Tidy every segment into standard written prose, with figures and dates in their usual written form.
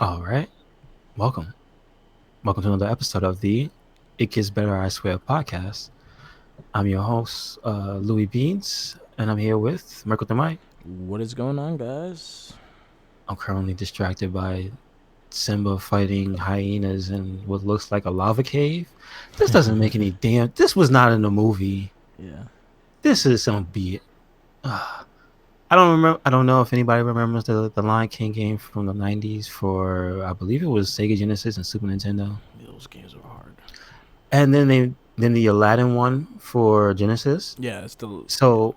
All right. Welcome. Welcome to another episode of the It Gets Better, I Swear podcast. I'm your host, Louis Beans, and I'm here with Merkel the Mike. What is going on, guys? I'm currently distracted by Simba fighting hyenas in what looks like a lava cave. This doesn't make any damn. This was not in the movie. Yeah. This is some B. I don't remember. I don't know if anybody remembers the Lion King game from the '90s for I believe it was Sega Genesis and Super Nintendo. Those games are hard. And then the Aladdin one for Genesis. Yeah, it's still. So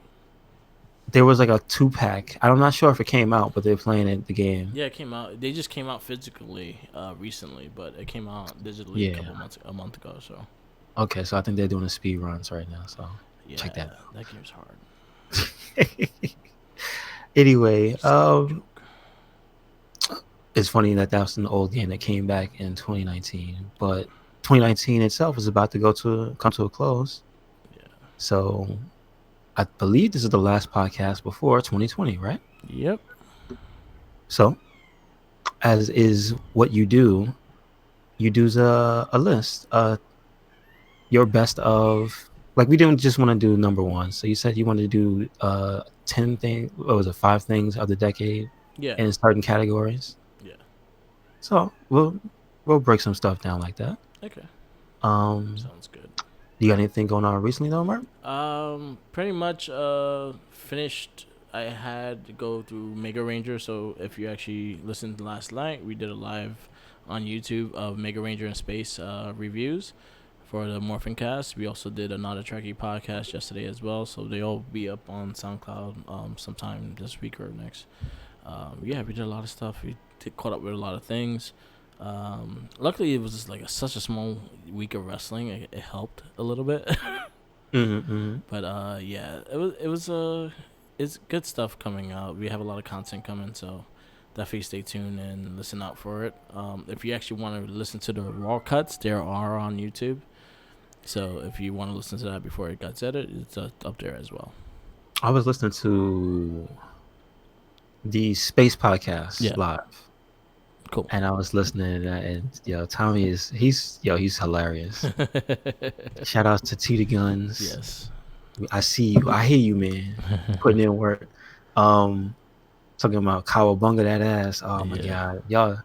there was like a 2-pack. I'm not sure if it came out, but they're playing it the game. Yeah, it came out. They just came out physically recently, but it came out digitally Yeah. a month ago. So Okay, so I think they're doing the speed runs right now. So check yeah, that that game's hard. out. Anyway, It's no joke. it's funny that that's an old game that came back in 2019, but 2019 itself is about to come to a close. Yeah. So I believe this is the last podcast before 2020, right? Yep. So as is what you do a list, your best of, like, we didn't just want to do number one. So you said you wanted to do 10 things, what was it, 5 things of the decade Yeah. in certain categories. Yeah. So we'll break some stuff down like that. Okay. Um, Sounds good. you got anything going on recently though, Mark? Pretty much finished. I had to go through Mega Ranger, so if you actually listened last night, we did a live on YouTube of Mega Ranger in Space reviews for the Morphin Cast. We also did a Not a Trekkie podcast yesterday as well, so they'll be up on SoundCloud sometime this week or next. Yeah, we did a lot of stuff. We caught up with a lot of things. Luckily, it was just like such a small week of wrestling. It helped a little bit. Mm-hmm. But yeah, it's good stuff coming out. We have a lot of content coming, so definitely stay tuned and listen out for it. If you actually want to listen to the raw cuts, there are on YouTube. So if you want to listen to that before it gets edited, it's up there as well. I was listening to the Space Podcast Yeah, live. cool. And I was listening to that, and Tommy he's hilarious. Shout outs to T the Guns. Yes. I see you. I hear you, man. Putting in work. Um, talking about Cowabunga that ass. Oh my Yeah. god, y'all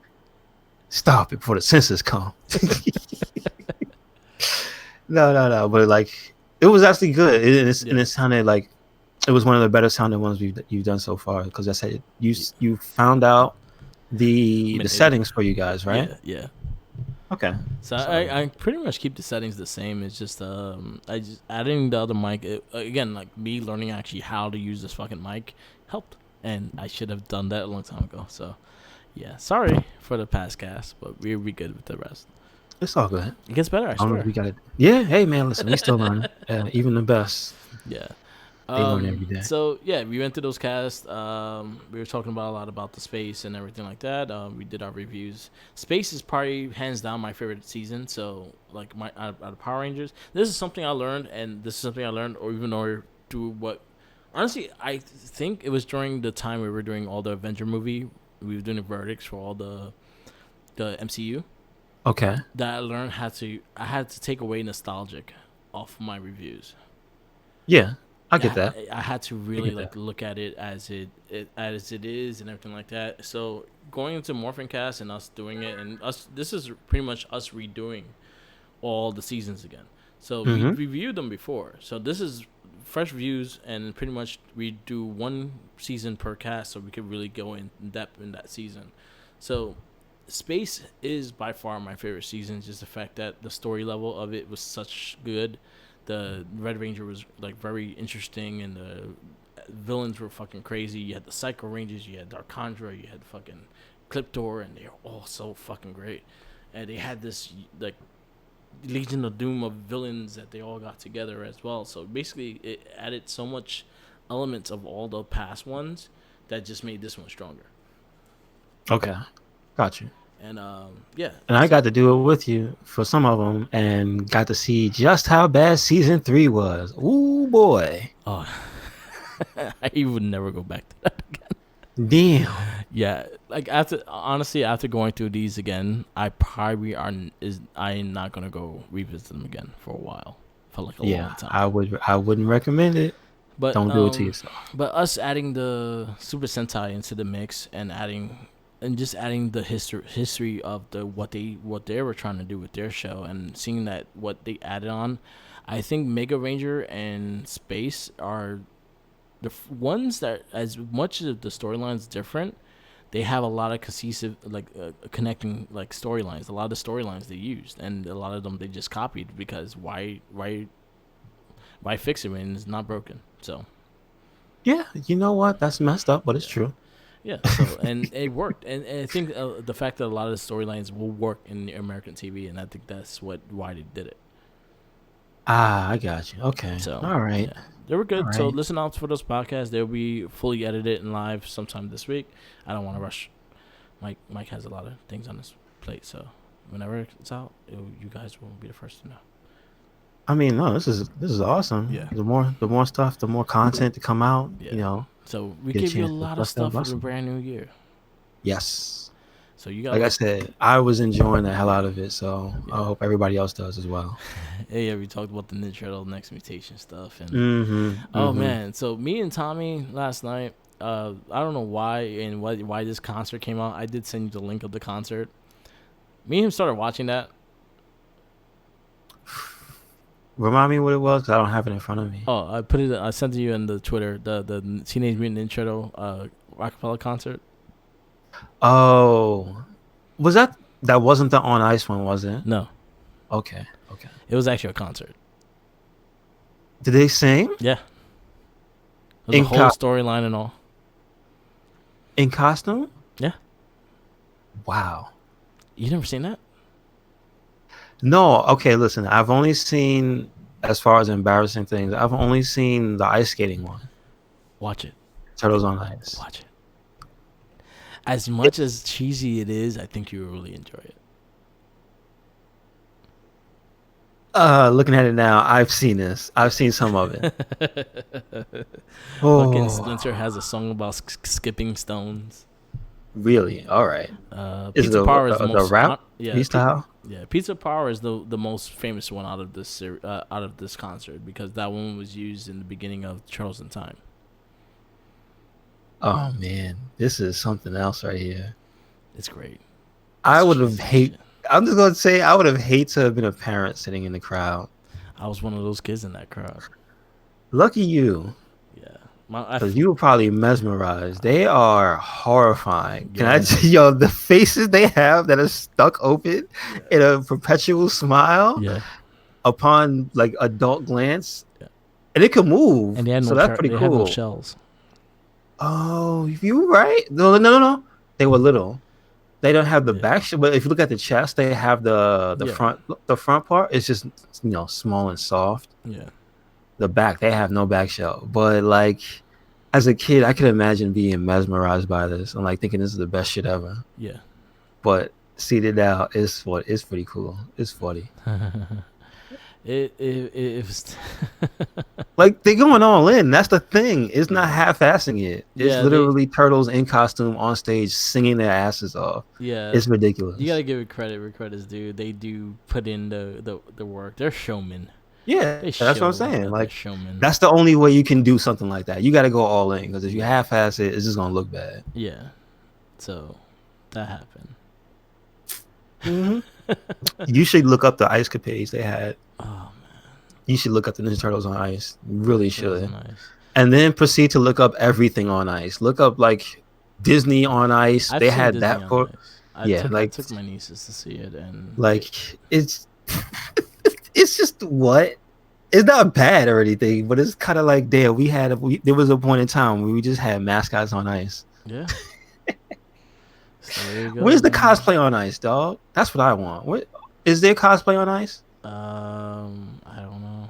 stop it before the censors come. No. But like, it was actually good. And it sounded like it was one of the better sounding ones you've done so far. Because I said you found out the settings for you guys, right? Yeah. Okay. So I pretty much keep the settings the same. It's just I just adding the other mic again, like me learning actually how to use this fucking mic helped, and I should have done that a long time ago. So yeah, sorry for the past cast, but we'll be good with the rest. It's all good. It gets better, I swear. We got it. Yeah. Hey man, listen, we still learning. Even the best, Yeah. they learn every day. So yeah, we went to those casts. We were talking about a lot about the space and everything like that. We did our reviews. Space is probably hands down my favorite season. So like my out of Power Rangers, this is something I learned, and this is something I learned, or even or through what. Honestly, I think it was during the time we were doing all the Avenger movie. We were doing the verdicts for all the MCU. Okay. That I learned I had to take away nostalgic off my reviews. Yeah, I get that. I had to I really get like that. look at it as it is and everything like that. So going into Morphin Cast and us doing it, and us, this is pretty much us redoing all the seasons again. So we Mm-hmm. reviewed them before. So this is fresh views, and pretty much we do one season per cast, so we could really go in depth in that season. So Space is by far my favorite season. Just the fact that the story level of it was such good. The Red Ranger was like very interesting, and the villains were fucking crazy. You had the Psycho Rangers, you had Darkandra, you had fucking Cliptor, and they're all so fucking great. And they had this like Legion of Doom of villains that they all got together as well. So basically, it added so much elements of all the past ones that just made this one stronger. Okay, got you. And yeah, And I got to do it with you for some of them, and got to see just how bad season 3 was. Ooh boy. oh, I would never go back to that again. Damn. Yeah, like after going through these again, I probably I am not gonna go revisit them again for a while, for like a long Yeah, time. I wouldn't recommend it. But Don't do it to yourself. but us adding the Super Sentai into the mix and just adding the history of what they were trying to do with their show and seeing that what they added on, I think Mega Ranger and Space are the ones that, as much as the storyline's different, they have a lot of cohesive, like connecting like storylines. A lot of the storylines they used, and a lot of them they just copied because why fix it when it's not broken? So Yeah, you know what? That's messed up, but it's yeah, true. yeah. So and it worked, and I think the fact that a lot of the storylines will work in American TV, and I think that's why they did it. Ah, I got you. Okay. So All right. yeah, they were All good. So right. listen out for those podcasts. They'll be fully edited and live sometime this week. I don't want to rush. Mike has a lot of things on his plate, so whenever it's out, you guys will be the first to know. I mean, no, this is awesome. Yeah, The more stuff, the more content to come out, yeah. So we get a give you a chance to lot of bust that stuff for the bustle. brand new year. Yes. So you gotta Like I look. said, I was enjoying the hell out of it, so I Yeah, hope everybody else does as well. yeah. We talked about the Ninja Turtle Next Mutation stuff, and Mm-hmm. oh Mm-hmm. man. So me and Tommy last night. I don't know why this concert came out. I did send you the link of the concert. Me and him started watching that. Remind me what it was, 'cause I don't have it in front of me. Oh, I put it. I sent it you in the Twitter. The Teenage Mutant Ninja Turtle acapella concert. Oh, that wasn't the on ice one, was it? No, Okay. Okay. it was actually a concert. Did they sing Yeah, it was a in whole storyline and all. in costume? Yeah, Wow. you never seen that? No. Okay. Listen, I've only seen, as far as embarrassing things, I've only seen the ice skating one, Watch it. Turtles on Ice. Watch it. As much as cheesy it is, I think you will really enjoy it. Looking at it now, I've seen this. I've seen some of it. Fucking Oh, Splinter has a song about skipping stones. really? All right. Is it Pizza Power is the the most rap yeah. style? Yeah, Pizza Power is the most famous one out of out of this concert because that one was used in the beginning of Turtles in Time. Oh man, this is something else right here. It's great. I It's would have cheesy as hate. shit. I'm just gonna say I would have hate to have been a parent sitting in the crowd. I was one of those kids in that crowd. Lucky you, Yeah, because you were probably mesmerized. They are horrifying. Can I yeah, tell you the faces they have that are stuck open in a perpetual smile yeah, upon like adult glance, yeah. and it can move. And they had So no that's pretty they had no cool. shells. Oh, you right? No, no, no, no. They were little. They don't have the Yeah, back, but if you look at the chest, they have the yeah, front. The front part is just small and soft. yeah, The back, they have no back shell. But like, as a kid, I could imagine being mesmerized by this and like thinking this is the best shit ever. yeah. But seated out is what is pretty cool. It's funny. It was Like they're going all in. That's the thing. It's not half-assing it. It's yeah literally turtles in costume on stage singing their asses off. yeah. It's You ridiculous. gotta give it credit where credit's due. They do put in the work. They're showmen. Yeah, They that's what I'm show saying. that they're Like showmen. that's the only way you can do something like that. You got to go all in because if you half-ass it, it's just gonna look bad. Yeah. So that happened. Hmm. You should look up the ice capades they had. Oh You should look up the Ninja Turtles on Ice. You really man, that was should. nice. And then proceed to look up everything on ice. Look up like Disney on Ice. I've They seen had Disney that on for Ice. yeah, I like took my nieces to see it, and it's it's just what it's not bad or anything, but it's kind of like damn. There was a point in time where we just had mascots on ice. yeah. So there you go. Where's the man. cosplay on ice, dog? That's what I want. What is there cosplay on ice? I don't know.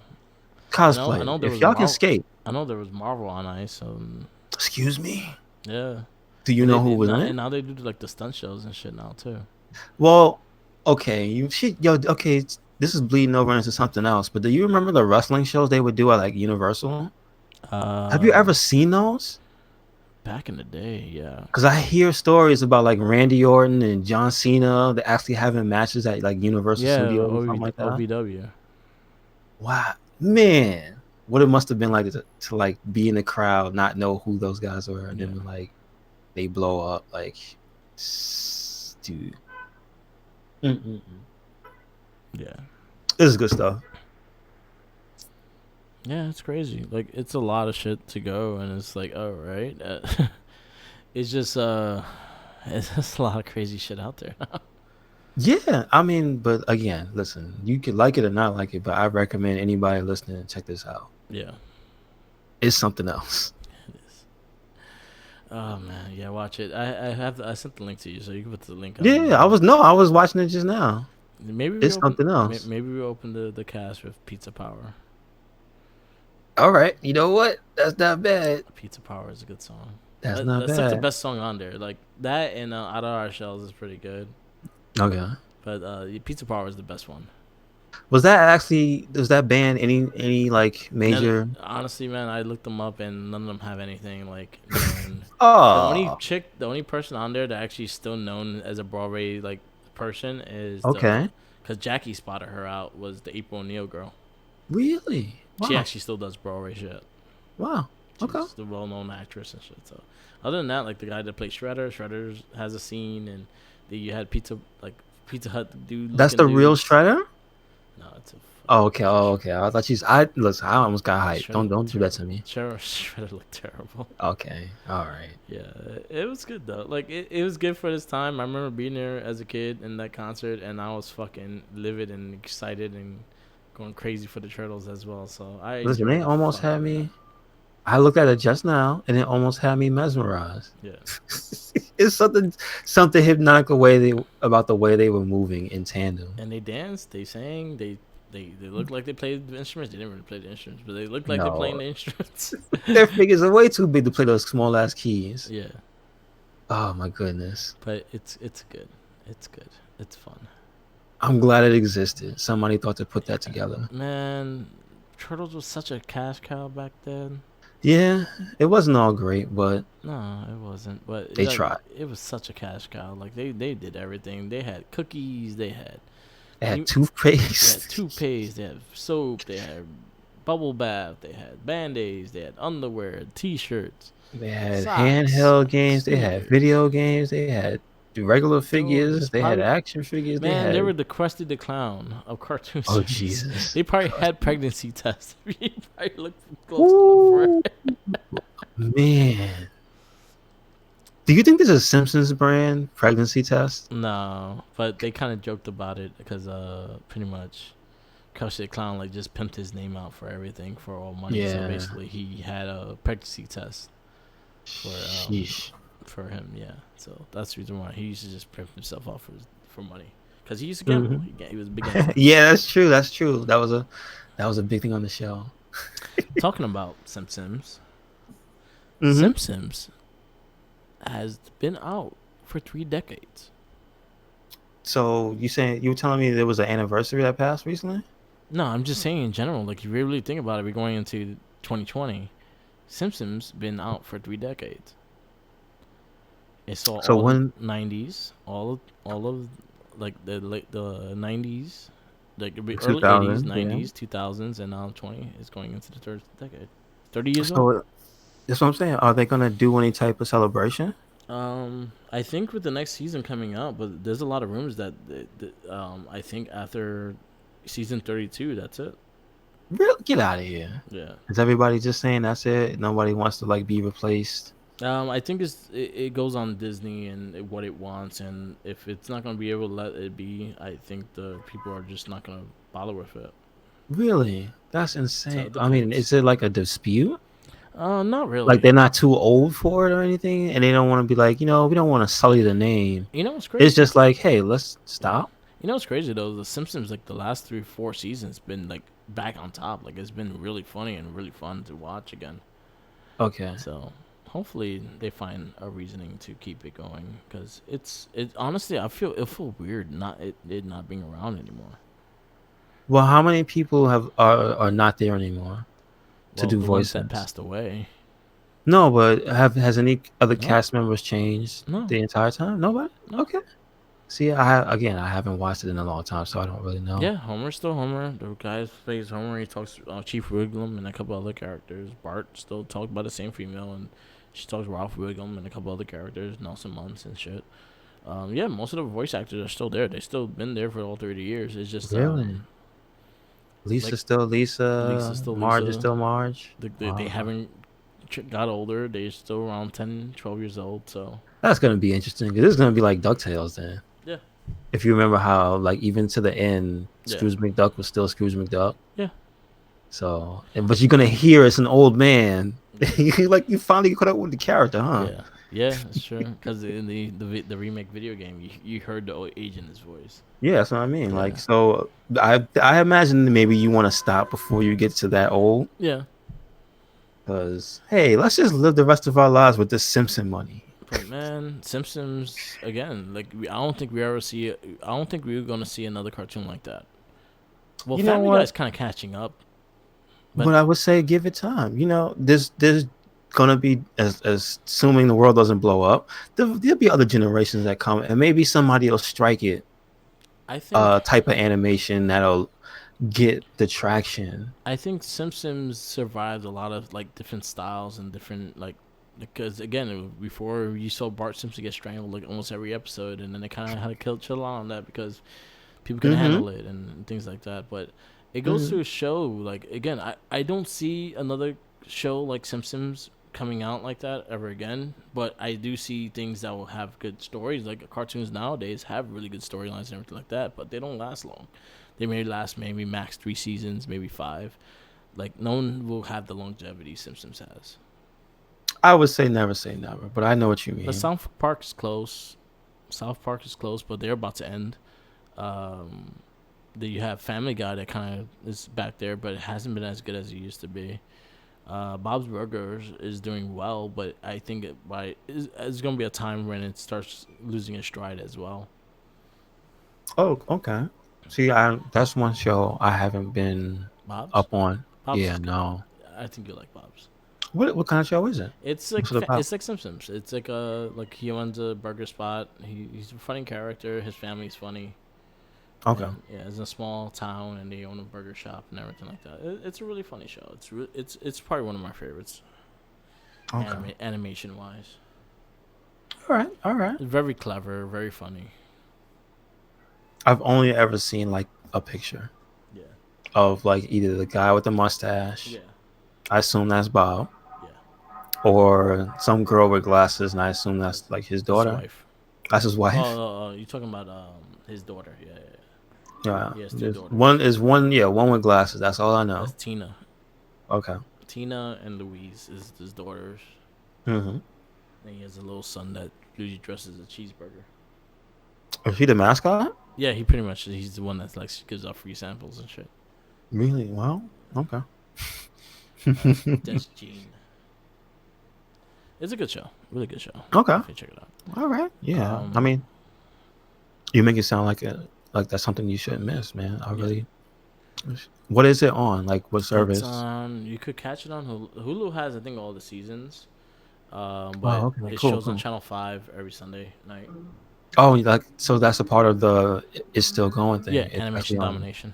Cosplay. I know there If was y'all can skate, I know there was Marvel on Ice. excuse me. Yeah. Do you know who was in And it? now they do like the stunt shows and shit now too. Well, okay, okay. This is bleeding over into something else. But do you remember the wrestling shows they would do at like Universal? Have you Uh, ever seen those? Back in the day, yeah. Because I hear stories about like Randy Orton and John Cena. They're actually having matches at like Universal Yeah, Studios or something like that. OVW. Wow, man, what it must have been like to like be in the crowd, not know who those guys were, and Yeah, then like they blow up. Like, dude, Mm-mm-mm. yeah. This is good stuff. Yeah, it's crazy. Like it's a lot of shit to go, and it's like, all right, it's just it's just a lot of crazy shit out there. Yeah, I mean, but again, listen, you could like it or not like it, but I recommend anybody listening check this out. Yeah, It's something else. it is. Oh man, yeah, watch it. I sent the link to you, so you can put the link on. Yeah, I was watching it just now. Maybe we It's open. something else. Maybe we open the cast with Pizza Power. All right, you know what? That's not bad. Pizza Power is a good song. That's not That's like the bad. best song on there. Like that and Out of Our Shells is pretty good. Okay. But Pizza Power is the best one. Was that band any like major? Honestly, man, I looked them up and none of them have anything like known. Oh, The only person on there that actually is still known as a Broadway like person is okay. because Jackie spotted her out was the April O'Neil girl. Really? She Wow. actually still does Broadway shit. Wow. Okay. She's the well-known actress and shit. So, other than that, like the guy that played Shredder has a scene, and you had Pizza Hut dude. That's Looking the real dudes. Shredder? No, it's a Oh, okay. Oh, okay. I thought I listen, I almost got hyped. Shredder Don't looked do that to terrible. me. Shredder looked terrible. Okay. All right. Yeah, it was good though. Like it was good for this time. I remember being there as a kid in that concert, and I was fucking livid and excited and going crazy for the Turtles as well. So I Listen, enjoyed they the almost fuck out had of that. me. I looked at it just now, and it almost had me mesmerized. Yeah, It's something hypnotic about the way they were moving in tandem. and they danced, they sang, they looked like they played the instruments. They didn't really play the instruments, but they looked like they're playing No, the instruments. their fingers are way too big to play those small ass keys. Yeah, Oh my goodness. but it's good. It's good. It's fun. I'm glad it existed. Somebody thought to put that together. Man, Turtles was such a cash cow back then. Yeah, it wasn't all great, but No, it wasn't. But they like, tried. it was such a cash cow. Like they did everything. They had cookies. They had They had they had toothpaste. toothpaste. They had soap. They had bubble bath. They had band-aids. They had underwear, t-shirts, They had socks, handheld games. They had sneakers, video games. They had regular figures. toys. They had Probably, action figures. They man, they were had. the Krusty the Clown of cartoon Oh series. Jesus. They probably had pregnancy tests. You probably looked close enough for Ooh, it. man. Do you think there's a Simpsons brand pregnancy test? No, but they kind of joked about it because pretty much Krusty the Clown like just pimped his name out for everything for all money. So Yeah. basically, he had a pregnancy test Sheesh. for him. Yeah, so that's the reason why he used to just pimp himself out for money because he used to gamble. He was a big gambler. Yeah, that's true. That's true. That was a big thing on the show. Talking about Simpsons, Mhm. Simpsons has been out for 3 decades. So you were telling me there was an anniversary that passed recently? No, I'm just saying in general. Like, if you really think about it, we're going into 2020. Simpsons been out for 3 decades. It saw So all when the 90s, all of like the 90s, like the early 80s, 2000, yeah. 90s, 2000s, and now 20 is going into the third decade. 30 years old. So that's what I'm saying. Are they gonna do any type of celebration? I think with the next season coming out, but there's a lot of rumors that I think after season 32, that's it. Real? Get out of here. Yeah. Is everybody just saying that's it? Nobody wants to like be replaced? I think it goes on Disney and what it wants, and if it's not gonna be able to let it be, I think the people are just not gonna bother with it. Really? That's So insane. it I mean, depends. is it like a dispute? Not Like really. they're not too old for it or anything, and they don't want to be like, we don't want to sully the name. You know what's It's crazy? just like, hey, let's Yeah. stop. You know what's crazy though? The Simpsons, like the last 3 4 seasons, been like back on top. Like it's been really funny and really fun to watch again. Okay. So hopefully they find a reasoning to keep it going because it honestly it feel weird it not being around anymore. Well, how many people are not there anymore to Well, do the ones that voices? passed away. No, but has any other No, cast members changed no, the entire time? Nobody? no. Okay. See, I haven't watched it in a long time, so I don't really know. Yeah, Homer's still Homer. The guy who plays Homer, he talks Chief Wiggum and a couple other characters. Bart still talks by the same female, and she talks Ralph Wiggum and a couple other characters, Nelson Muntz and shit. Yeah, most of the voice actors are still there. They still been there for all 30 years. It's just Really? like Lisa's still Lisa's Lisa. still Marge is Lisa. still Marge. They Wow. haven't got older. They're still around 10, 12 years old. So That's gonna be interesting. 'Cause this is gonna be like DuckTales then. yeah, If you remember how, like, even to the end, yeah, Scrooge McDuck was still Scrooge McDuck. yeah, So, but you're gonna hear it's an old man. yeah. Like you finally caught up with the character, huh? Yeah, yeah, that's true. Because in the remake video game, you heard the old age in his voice. Yeah, that's what I mean. Like, Yeah, so I imagine maybe you want to stop before you get to that old, yeah. because hey, let's just live the rest of our lives with this Simpson money. But man, Simpsons again. Like I don't think we ever see. I don't think we're gonna see another cartoon like that. Well, You know Family what? Guy's kind of catching up, but But I would say give it time. You know, there's gonna be, as assuming the world doesn't blow up, there'll be other generations that come, and maybe somebody will strike it I think type of animation that'll get the traction. I think Simpsons survived a lot of like different styles and different like because again before you saw Bart Simpson get strangled like almost every episode, and then they kind of had to chill out on that because people couldn't Mm-hmm. handle it and things like that. But it goes Mm-hmm. to a show like again, I don't see another show like Simpsons coming out like that ever again. But I do see things that will have good stories. Like cartoons nowadays have really good storylines and everything like that, but they don't last long. They may last maybe max 3 seasons, maybe five. Like no one will have the longevity Simpsons has. I would say never, but I know what you But mean. South Park is close. South Park is close, but they're about to end. Um, then you have Family Guy that kind of is back there, but it hasn't been as good as it used to be. Bob's Burgers is doing well, but I think it's going to be a time when it starts losing its stride as well. Oh, okay. See, I that's one show I haven't been Bob's, up on. Bob's Yeah, is good. no. I think you like Bob's. What kind of show is it? What's it about? It's like Simpsons. It's like he owns a burger spot. He's a funny character. His family's funny. Okay. And yeah, it's a small town, and they own a burger shop and everything like that. It's a really funny show. It's probably one of my favorites, Okay. animation wise. All right. All right. It's very clever, very funny. I've only ever seen like a picture Yeah, of like either the guy with the mustache. yeah, I assume that's Bob, yeah. or some girl with glasses, and I assume that's like his His daughter. wife. That's his wife. You're talking about his daughter. Yeah, yeah, yeah. Yeah. He has two There's daughters. one. Yeah, one with glasses. That's all I know. That's Tina. Okay. Tina and Louise is his daughters. Mm-hmm. And he has a little son that usually dresses as a cheeseburger. Is he the mascot? Yeah, he pretty much he's the one that like gives out free samples and shit. Really? Well, okay. That's Gene. It's a good show, really good show. Okay. Definitely check it out. All right. Yeah. I Um, mean, you make it sound like that's something you shouldn't miss, man. I yeah. really. What is it on? Like what It's service? on. You could catch it on Hulu. Hulu has I think all the seasons. Oh, But okay. it Cool. shows on Cool. Channel 5 every Sunday night. Oh, like so that's a part of the it's still going thing. Yeah, It's Animation actually on. Domination,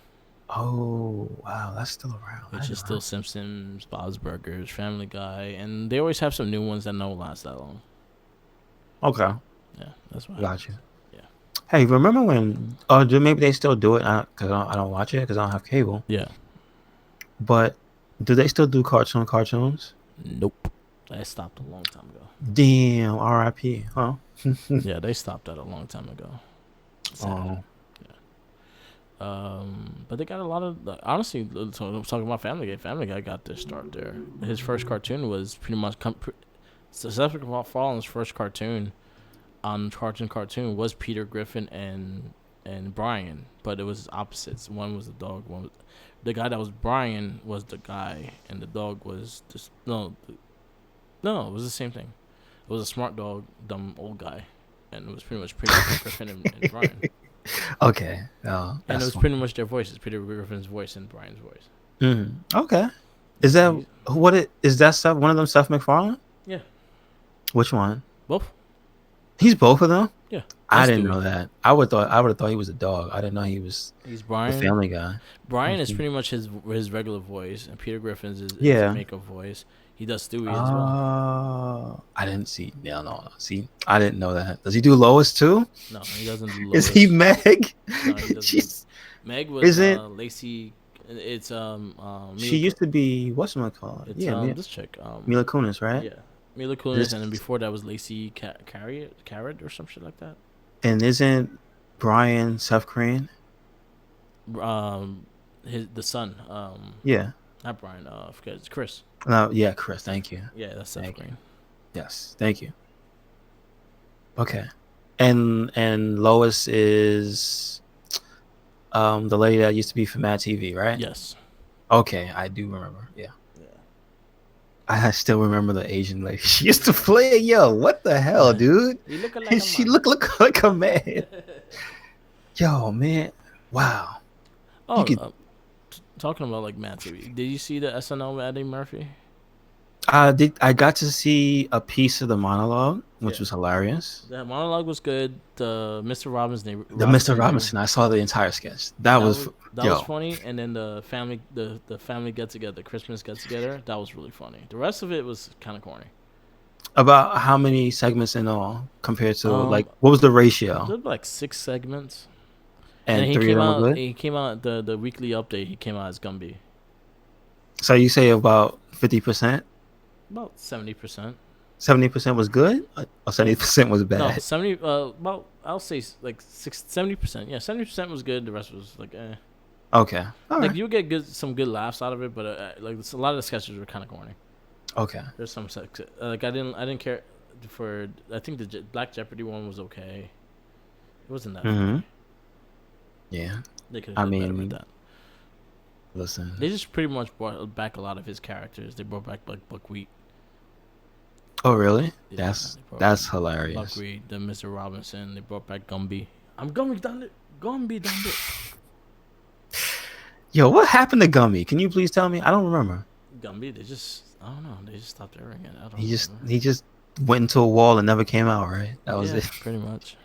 Oh, wow, that's still around. I which didn't is know still Simpsons, Bob's Burgers, Family Guy, and they always have some new ones that don't last that long. that. Okay, Yeah, that's why. got you. Yeah. Hey, remember when? Oh, maybe they still do it because I don't watch it because I don't have cable. Yeah. But do they still do cartoons? Nope. They stopped a long time ago. Damn, R.I.P. Huh? Yeah, they stopped that a long time ago. Sad. Oh, But they got a lot of honestly. So I'm talking about Family Guy. Family Guy got their start there. His first cartoon was pretty much Seth MacFarlane's first cartoon on Cartoon was Peter Griffin and Brian, but it was opposites. One was the dog. One was the guy that was Brian was the guy, and the dog was just no. It was the same thing. It was a smart dog, dumb old guy, and it was pretty much Peter Griffin and Brian. okay. Oh, And it that's was fun. pretty much their voices, Peter Griffin's voice and Brian's voice. Okay. Is that He- what it is? That stuff? One of them, Seth MacFarlane? Which one? Both. He's both of them. Yeah, and I didn't know Stewie. that. I would have thought he was a dog. I didn't know he was He's the Brian. Family Guy. Brian is Okay. pretty much his regular voice, and Peter Griffin's his Yeah. makeup voice. He does Stewie as well. I didn't see. No. See, I didn't know that. Does he do Lois too? No, he doesn't do Is he Lois. Meg? No, he doesn't do. She's Meg was isn't Lacey. It's she used to be whatchamacallit? It's Yeah, this chick Mila Kunis, right? yeah, Mila Kunis, This and then before that was Lacey Carrot or some shit like that. and isn't Brian Seth Green? The son Yeah. not Brian, I forget, it's Chris. No, yeah, Chris. Thank you. Yeah, that's Seth Thank you. Green. Yes, thank you. Okay, and Lois is the lady that used to be from Mad TV, right? Yes. Okay, I do remember. Yeah. Yeah. I still remember the Asian lady. She used to play. Yo, what the hell, dude? You look like She look like a man. Yo, man. Wow. Oh, could- talking about like Matt TV. Did you see the SNL with Eddie Murphy? I got to see a piece of the monologue, which Yeah. was hilarious. The monologue was good. The Mr. Robinson. The Mr. Robinson. I saw the entire sketch. That was funny, and then the family get together, the Christmas get together, that was really funny. The rest of it was kind of corny. About how many segments in all compared to like what was the There ratio? were like 6 segments, And he three came of them out. were good. He came out the weekly update. He came out as Gumby. So you say about 50%, About 70%. 70% was good, or 70% was No, bad. 70. About I'll say like 70%. Yeah, 70% was good. The rest was like eh. Okay, all Like right. you get some good laughs out of it, but like a lot of the sketches were kind of corny. Okay. There's some like I didn't care for. I think the Black Jeopardy one was okay. It wasn't that Mhm. funny. Yeah. They could I have done better mean, with that. listen. They just pretty much brought back a lot of his characters. They brought back like Buckwheat. Oh, really? Yeah, That's they brought that's back hilarious. Buckwheat, the Mr. Robinson. They brought back Gumby. I'm Gumby, done it. Gumby, done it. Yo, what happened to Gummy? Can you please tell me? I don't remember. Gumby, they just I don't know. They just stopped airing it. I don't. He just remember. he just went into a wall and never came out, right? That was Yeah, it. pretty much.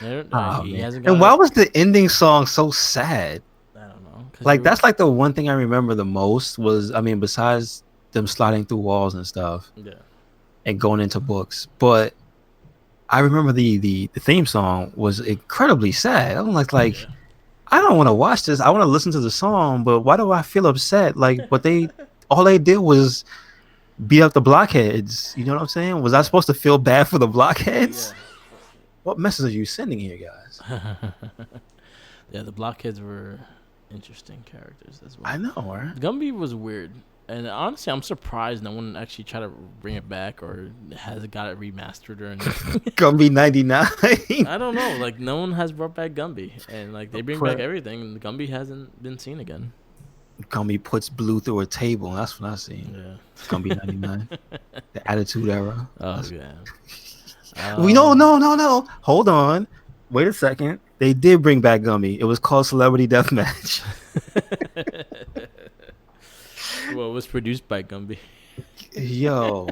Oh, He man. hasn't got And why it. was the ending song so sad? I don't know. 'Cause Like you- that's like the one thing I remember the most was, I mean, besides them sliding through walls and stuff yeah. and going into books, but I remember the theme song was incredibly sad. I'm like Yeah. I don't want to watch this. I want to listen to the song, but why do I feel upset? Like, but all they did was beat up the blockheads. You know what I'm saying? Was I supposed to feel bad for the blockheads? What message are you sending here, guys? Yeah, the blockheads were interesting characters as well. I know, right? Gumby was weird, and honestly, I'm surprised no one actually tried to bring it back or has got it remastered or anything. Gumby 99. I don't know. Like no one has brought back Gumby, and like they bring back everything, and Gumby hasn't been seen again. Gumby puts blue through a table. That's what I see. Yeah. Gumby 99. The Attitude Era. Oh yeah. We no. Hold on. Wait a second. They did bring back Gumby. It was called Celebrity Deathmatch. Well, it was produced by Gumby. Yo.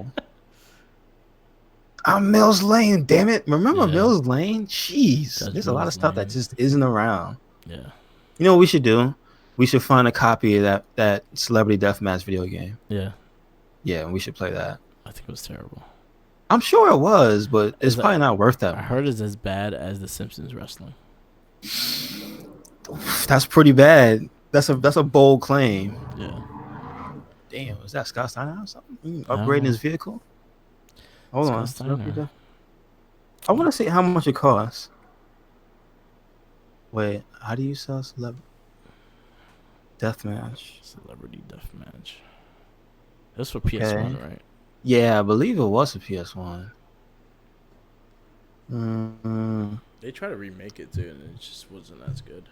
I'm Mills Lane, damn it. Remember Yeah. Mills Lane? Jeez. Judge There's a lot of Mills stuff that Lane. just isn't around. Yeah. You know what we should do? We should find a copy of that Celebrity Deathmatch video game. Yeah. Yeah, we should play that. I think it was terrible. I'm sure it was, but it's Is that- probably not worth I that. heard it's as bad as The Simpsons wrestling. That's pretty bad. That's a bold claim. Yeah. Damn, is that Scott Steiner or something? I don't Upgrading know. his vehicle? Hold Scott on. Steiner. I want to see how much it costs. Wait, how do you sell Deathmatch? Celebrity Deathmatch. This for PS1, right? Yeah, I believe it was a PS1. They tried to remake it too, and it just wasn't as good.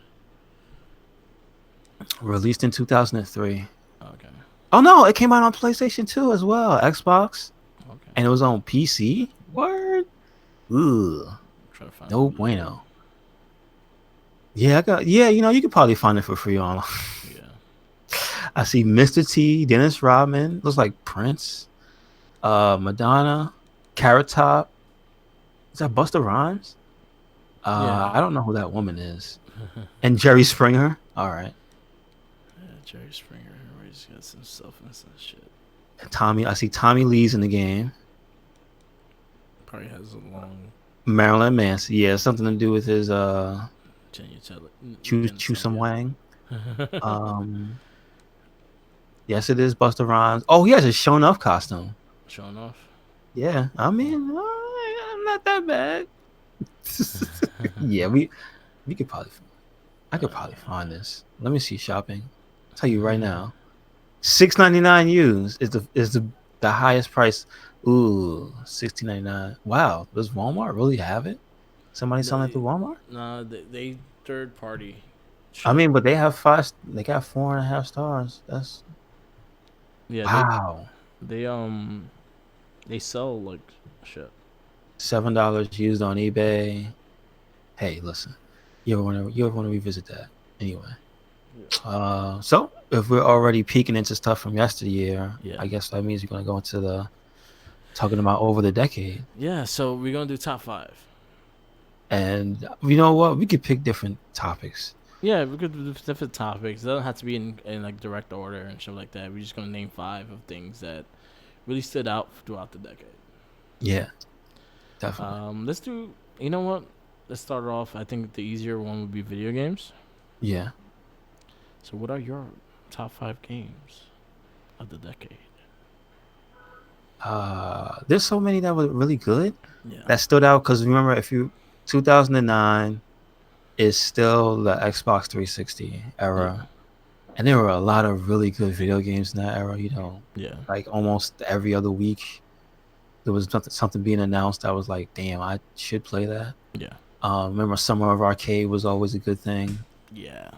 Released in 2003. Okay. Oh no, it came out on PlayStation 2 as well, Xbox, Okay. and it was on PC. Word. Ugh. Try to find No it. bueno. Yeah, you could probably find it for free online. Yeah. I see Mr. T, Dennis Rodman, looks like Prince, Madonna, Carrot Top. Is that Busta Rhymes? Yeah. I don't know who that woman is. And Jerry Springer. All right. Yeah, Jerry Springer. He's got some stuff and some shit. And Tommy. I see Tommy Lee's in the game. Probably has a long Marilyn Manson. Yeah, something to do with his Chu Sum Wang. Yes, it is Busta Rhymes. Oh, he has a shown up costume. Showing off. Yeah, I mean, I'm not that bad. Yeah, we could probably. I could probably find this. Let me see shopping. I'll tell you right now. $6.99 used is the highest price. Ooh, $16.99. Wow, does Walmart really have it? Somebody selling it through Walmart? Nah, they third party. I Shit. mean, but they have five. They got 4.5 stars. That's Yeah, wow. they sell like shit. $7 used on eBay. Hey, listen, you ever want to revisit that anyway? So if we're already peeking into stuff from yesteryear, Yeah. I guess that means we're gonna go into the talking about over the decade. Yeah, so we're gonna do top 5. And you know what? We could pick different topics. Yeah, we could do different topics. It doesn't have to be in like direct order and shit like that. We're just gonna name 5 of things that really stood out throughout the decade. Yeah, definitely. Let's do. You know what? Let's start off. I think the easier one would be video games. Yeah. So, what are your top 5 games of the decade? There's so many that were really good Yeah. that stood out because remember, 2009 is still the Xbox 360 era. Yeah. And there were a lot of really good video games in that era, Yeah. like almost every other week there was something being announced that was like, damn, I should play that. Yeah. Remember Summer of Arcade was always a good thing. Yeah.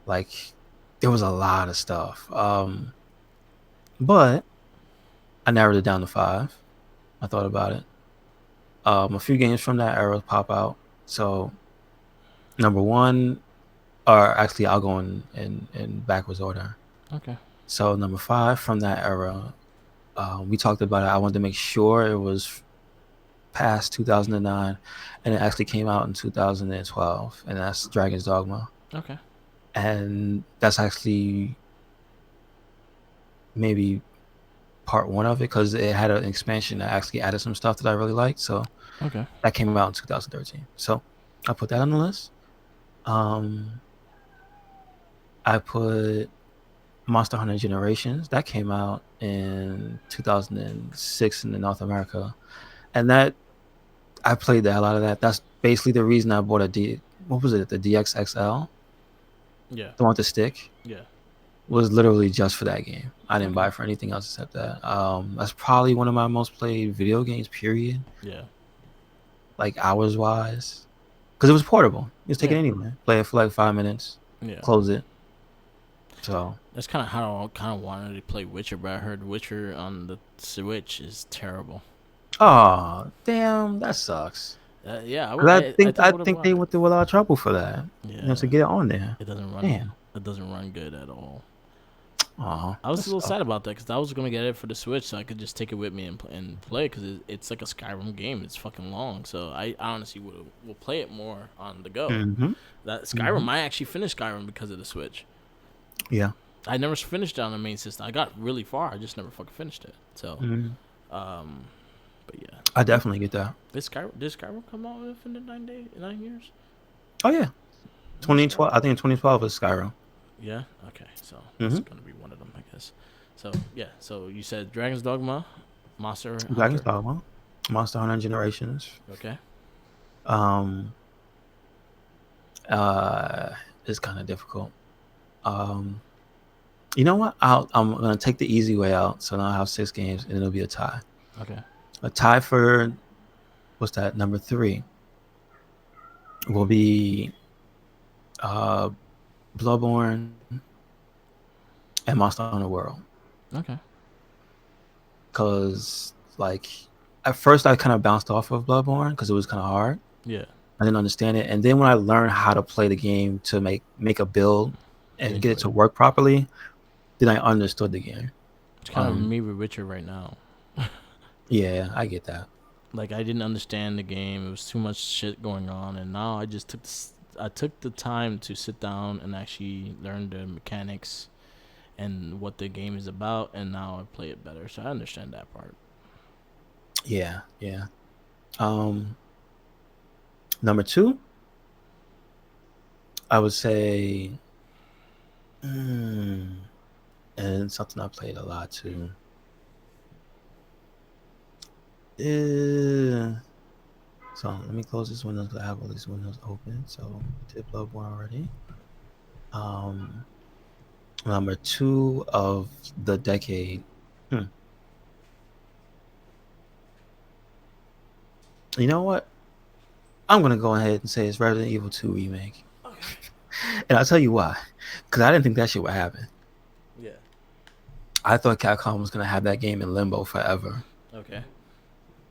Like there was a lot of stuff. But I narrowed it down to 5. I thought about it. A few games from that era pop out. So number 1, or actually I'll go in backwards order. Okay. So number 5 from that era, we talked about it. I wanted to make sure it was past 2009, and it actually came out in 2012, and that's Dragon's Dogma. Okay. And that's actually maybe part 1 of it because it had an expansion that actually added some stuff that I really liked. So Okay. that came out in 2013. So I put that on the list. I put Monster Hunter Generations. That came out in 2006 in North America, and that I played the hell out of that. That's basically the reason I bought what was it? The DXXL, Yeah. the one with the stick. Yeah. Was literally just for that game. I didn't Okay. buy it for anything else except that. That's probably one of my most played video games. Period. Yeah. Like hours wise, because it was portable. You just take it Yeah. anywhere. Play it for like 5 minutes. Yeah. Close it. So That's kind of how I kind of wanted to play Witcher, but I heard Witcher on the Switch is terrible. oh damn, that sucks. Yeah, I 'Cause I think would've they bought went through a lot of trouble for that. Yeah, To get it on there. it doesn't run. Damn. It doesn't run good at all. Oh, I was a little sad about that because I was gonna get it for the Switch so I could just take it with me and play because it's like a Skyrim game. It's fucking long, so I honestly will play it more on the go. Mm-hmm. That Skyrim, I actually finished Skyrim because of the Switch. Yeah. I never finished it on the main system. I got really far. I just never fucking finished it. So, Mm-hmm. but yeah, I definitely get that. did Skyrim come out within the 9 years? Oh yeah, 2012. I think 2012 is Skyrim. Yeah. Okay. So it's gonna be one of them, I guess. So yeah. So you said Dragon's Dogma, Monster Hunter. Dragon's Dogma, Monster Hunter Generations. Okay. It's kind of difficult. You know what? I'm gonna take the easy way out. So now I have 6 games, and it'll be a tie. Okay. A tie for what's that? Number 3 will be Bloodborne and Monster Hunter World. Okay. Because like at first I kind of bounced off of Bloodborne because it was kind of hard. Yeah. I didn't understand it, and then when I learned how to play the game to make a build and get it to work properly, then I understood the game. It's kind of me with Witcher right now. Yeah, I get that. Like I didn't understand the game. It was too much shit going on, and now I just I took the time to sit down and actually learn the mechanics and what the game is about, and now I play it better. So I understand that part. Yeah, yeah. Um, Number two, I would say, mm, and something I played a lot too. Uh, so let me close this window because I have all these windows open. So did Bloodborne already. Um, Number two of the decade. Hmm. You know what? I'm gonna go ahead and say it's Resident Evil 2 remake, and I'll tell you why. Because I didn't think that shit would happen. Yeah. I thought Capcom was gonna have that game in limbo forever, Okay.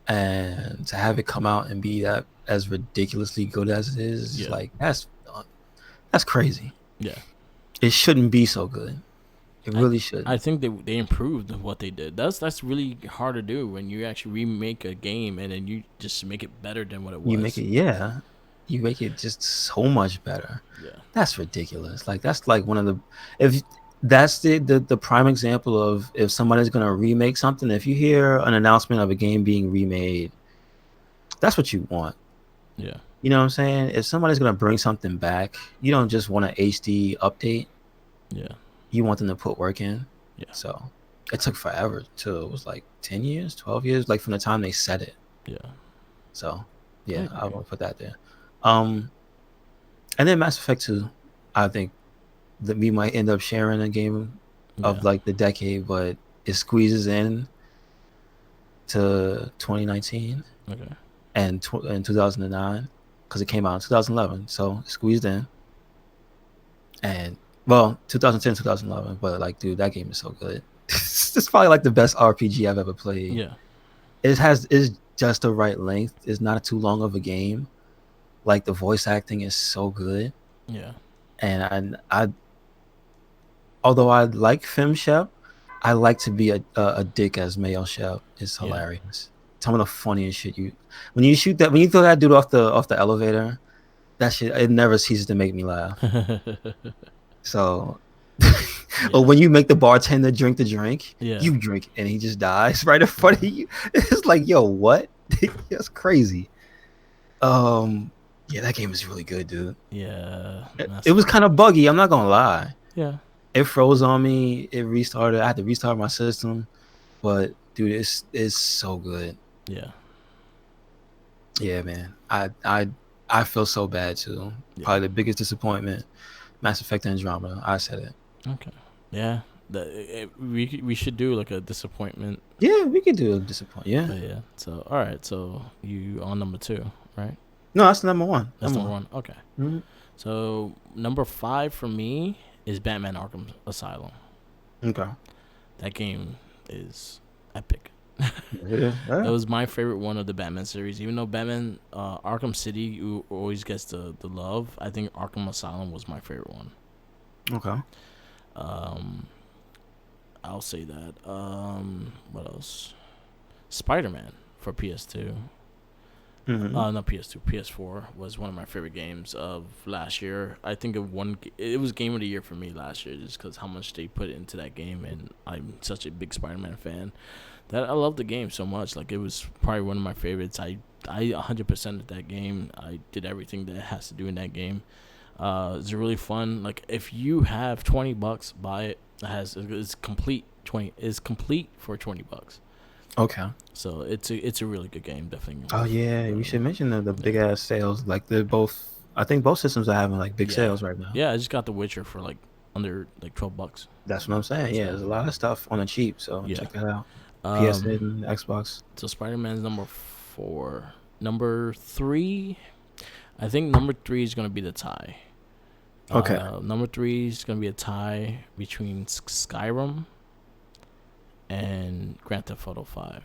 and to have it come out and be that as ridiculously good as it is, Yeah. like that's crazy. Yeah. It shouldn't be so good. It I really should. I think they improved what they did. That's really hard to do when you actually remake a game and then you just make it better than what it You make was. it, yeah. You make it just so much better. Yeah. That's ridiculous. Like that's like one of the if that's the prime example of if somebody's gonna remake something. If you hear an announcement of a game being remade, that's what you want. Yeah. You know what I'm saying? If somebody's gonna bring something back, you don't just want an HD update. Yeah. You want them to put work in. Yeah. So it took forever too. It was like 10 years, 12 years, like from the time they said it. Yeah. So yeah, I agree. want to put that there. Um, and then Mass Effect 2, I think that we might end up sharing a game Yeah. of like the decade, but it squeezes in to 2019 Okay. and 2009 because it came out in 2011, so it squeezed in. And well, 2010, 2011, but like, dude, that game is so good. It's probably like the best RPG I've ever played. Yeah. It's just the right length. It's not too long of a game. Like the voice acting is so good, Yeah. and I although I like Fem Shep, I like to be a dick as male Shep. It's Yeah. hilarious. Some of the funniest shit when you shoot that when you throw that dude off the elevator, that shit it never ceases to make me laugh. So or when you make the bartender drink the drink, Yeah. you drink and he just dies right in front of you. It's like, yo, what? That's crazy. Yeah, that game is really good, dude. Yeah. It was kind of buggy, I'm not gonna lie. Yeah. It froze on me. It restarted. I had to restart my system. But dude, it's so good. Yeah. Yeah, man. I feel so bad too. Yeah. Probably the biggest disappointment. Mass Effect Andromeda. I said it. Okay. Yeah. We should do like a disappointment. Yeah, we could do a disappointment. Yeah. But yeah. So all right. So you on number 2, right? No, that's number one. That's number 1. Okay. Mm-hmm. So number 5 for me is Batman Arkham Asylum. Okay. That game is epic. Yeah. That was my favorite one of the Batman series. Even though Batman Arkham City always gets the love, I think Arkham Asylum was my favorite one. Okay. I'll say that. What else? Spider-Man for PS2. Mm-hmm. Not PS2, PS4 was one of my favorite games of last year. I think it was game of the year for me last year just because how much they put into that game, and I'm such a big Spider-Man fan that I love the game so much. Like it was probably one of my favorites. I 100% of that game. I did everything that it has to do in that game. It's really fun. Like if you have $20, buy it. It's complete for $20. Okay. So it's a really good game, definitely. Oh yeah, we should mention the big ass sales. Like they're both. I think both systems are having like big sales right now. Yeah, I just got The Witcher for like under like $12. That's what I'm saying. Yeah, there's a lot of stuff on the cheap, so check that out. PSN, Xbox. So Spider-Man's number 4. Number 3, I think number 3 is gonna be the tie. Okay. Number 3 is gonna be a tie between Skyrim and Grand Theft Auto 5.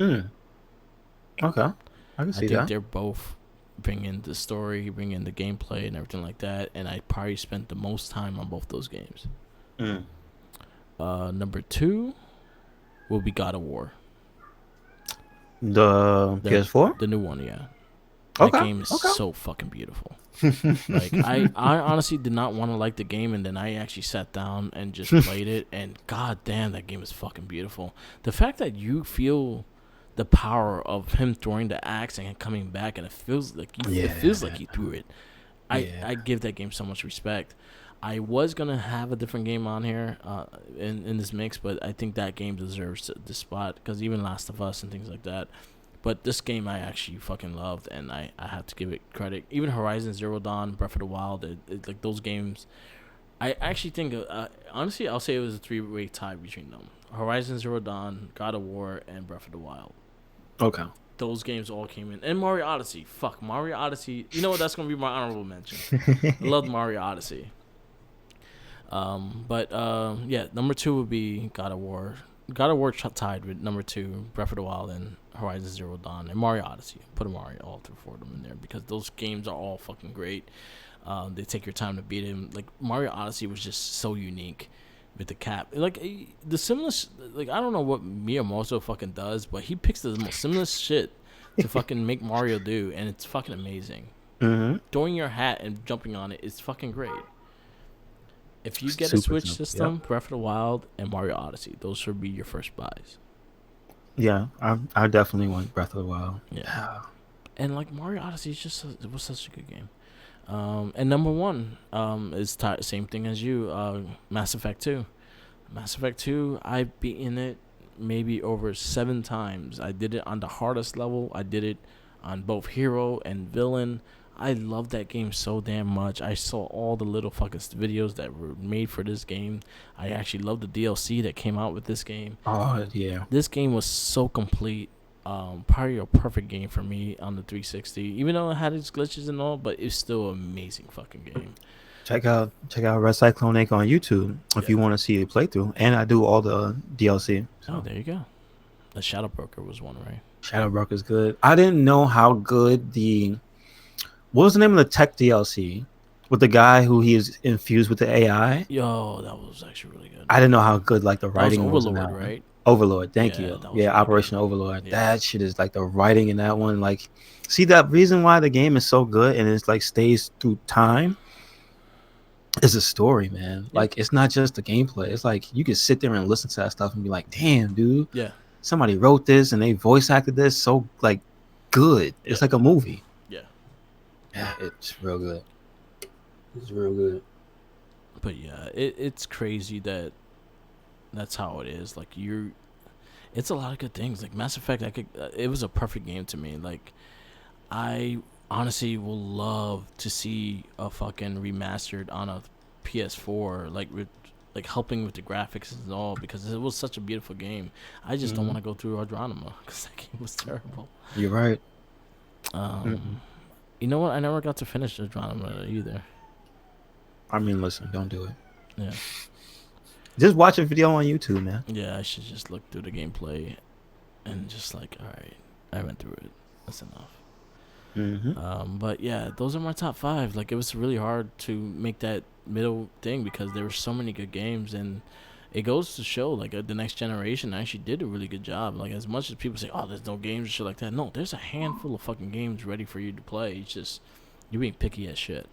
Okay. I can see I think that. they're both bringing the story, bringing the gameplay, and everything like that. And I probably spent the most time on both those games. Mm. Number 2 will be God of War. The The PS4. the new one, yeah. That Okay. game is Okay. so fucking beautiful. Like I honestly did not want to like the game, and then I actually sat down and just played it, and god damn, that game is fucking beautiful. The fact that you feel the power of him throwing the axe and coming back, and it feels like it feels like Yeah. he threw it. Yeah. I give that game so much respect. I was gonna have a different game on here in this mix, but I think that game deserves the spot because even Last of Us and things like that. But this game I actually fucking loved, and I have to give it credit. Even Horizon Zero Dawn, Breath of the Wild, like those games, I actually think, honestly, I'll say it was a three-way tie between them. Horizon Zero Dawn, God of War, and Breath of the Wild. Okay. Those games all came in. And Mario Odyssey. Fuck, Mario Odyssey. You know what? That's going to be my honorable mention. I love Mario Odyssey. Yeah, number 2 would be God of War. God of War tied with number 2, Breath of the Wild and Horizon Zero Dawn and Mario Odyssey. Put a Mario all through 4 of them in there because those games are all fucking great. They take your time to beat him. Like Mario Odyssey was just so unique with the cap. Like the simplest. Like I don't know what Miyamoto fucking does, but he picks the most simplest shit to fucking make Mario do, and it's fucking amazing. Mm-hmm. Throwing your hat and jumping on it is fucking great. If you get a Super Switch simple. system, Yep. Breath of the Wild and Mario Odyssey, those should be your first buys. Yeah. I definitely want Breath of the Wild. Yeah, Yeah. and like Mario Odyssey is it was such a good game. And number 1 is same thing as you, Mass Effect 2. Mass Effect 2, I've beaten it maybe over 7 times. I did it on the hardest level. I did it on both hero and villain. I love that game so damn much. I saw all the little fucking videos that were made for this game. I actually love the DLC that came out with this game. Oh yeah. This game was so complete. Probably a perfect game for me on the 360. Even though it had its glitches and all, but it's still an amazing fucking game. Check out Red Cyclone Inc. on YouTube if Yeah. you want to see a playthrough. And I do all the DLC. Oh, So there you go. The Shadow Broker was one, right? Shadowbrook is good. I didn't know how good what was the name of the tech DLC with the guy who he is infused with the AI. Yo, that was actually really good. I didn't know how good like the That was writing was in Overlord, that one. right? Overlord, thank Yeah, you. that was Yeah, really Operation good. Overlord. Yeah. That shit is like the writing in that one. Like, see that reason why the game is so good and it's like stays through time is a story, man. Yeah. Like, it's not just the gameplay. It's like you can sit there and listen to that stuff and be like, damn, dude, Yeah. somebody wrote this and they voice acted this so like good. It's Yeah. like a movie. Yeah. Yeah, it's real good. It's real good. But yeah, it's crazy that's how it is. Like it's a lot of good things. Like Mass Effect, it was a perfect game to me. Like I honestly will love to see a fucking remastered on a PS4, like with like helping with the graphics and all, because it was such a beautiful game. I just don't Mhm. want to go through Adronima because that game was terrible. You're right. You know what? I never got to finish Adronima either. I mean, listen, don't do it. Yeah. Just watch a video on YouTube, man. Yeah, I should just look through the gameplay and just like, all right, I went through it. That's enough. But yeah, those are my top 5. Like, it was really hard to make that middle thing because there were so many good games, and it goes to show like the next generation actually did a really good job. Like, as much as people say, oh, there's no games and shit like that, no, there's a handful of fucking games ready for you to play. It's just you're being picky as shit.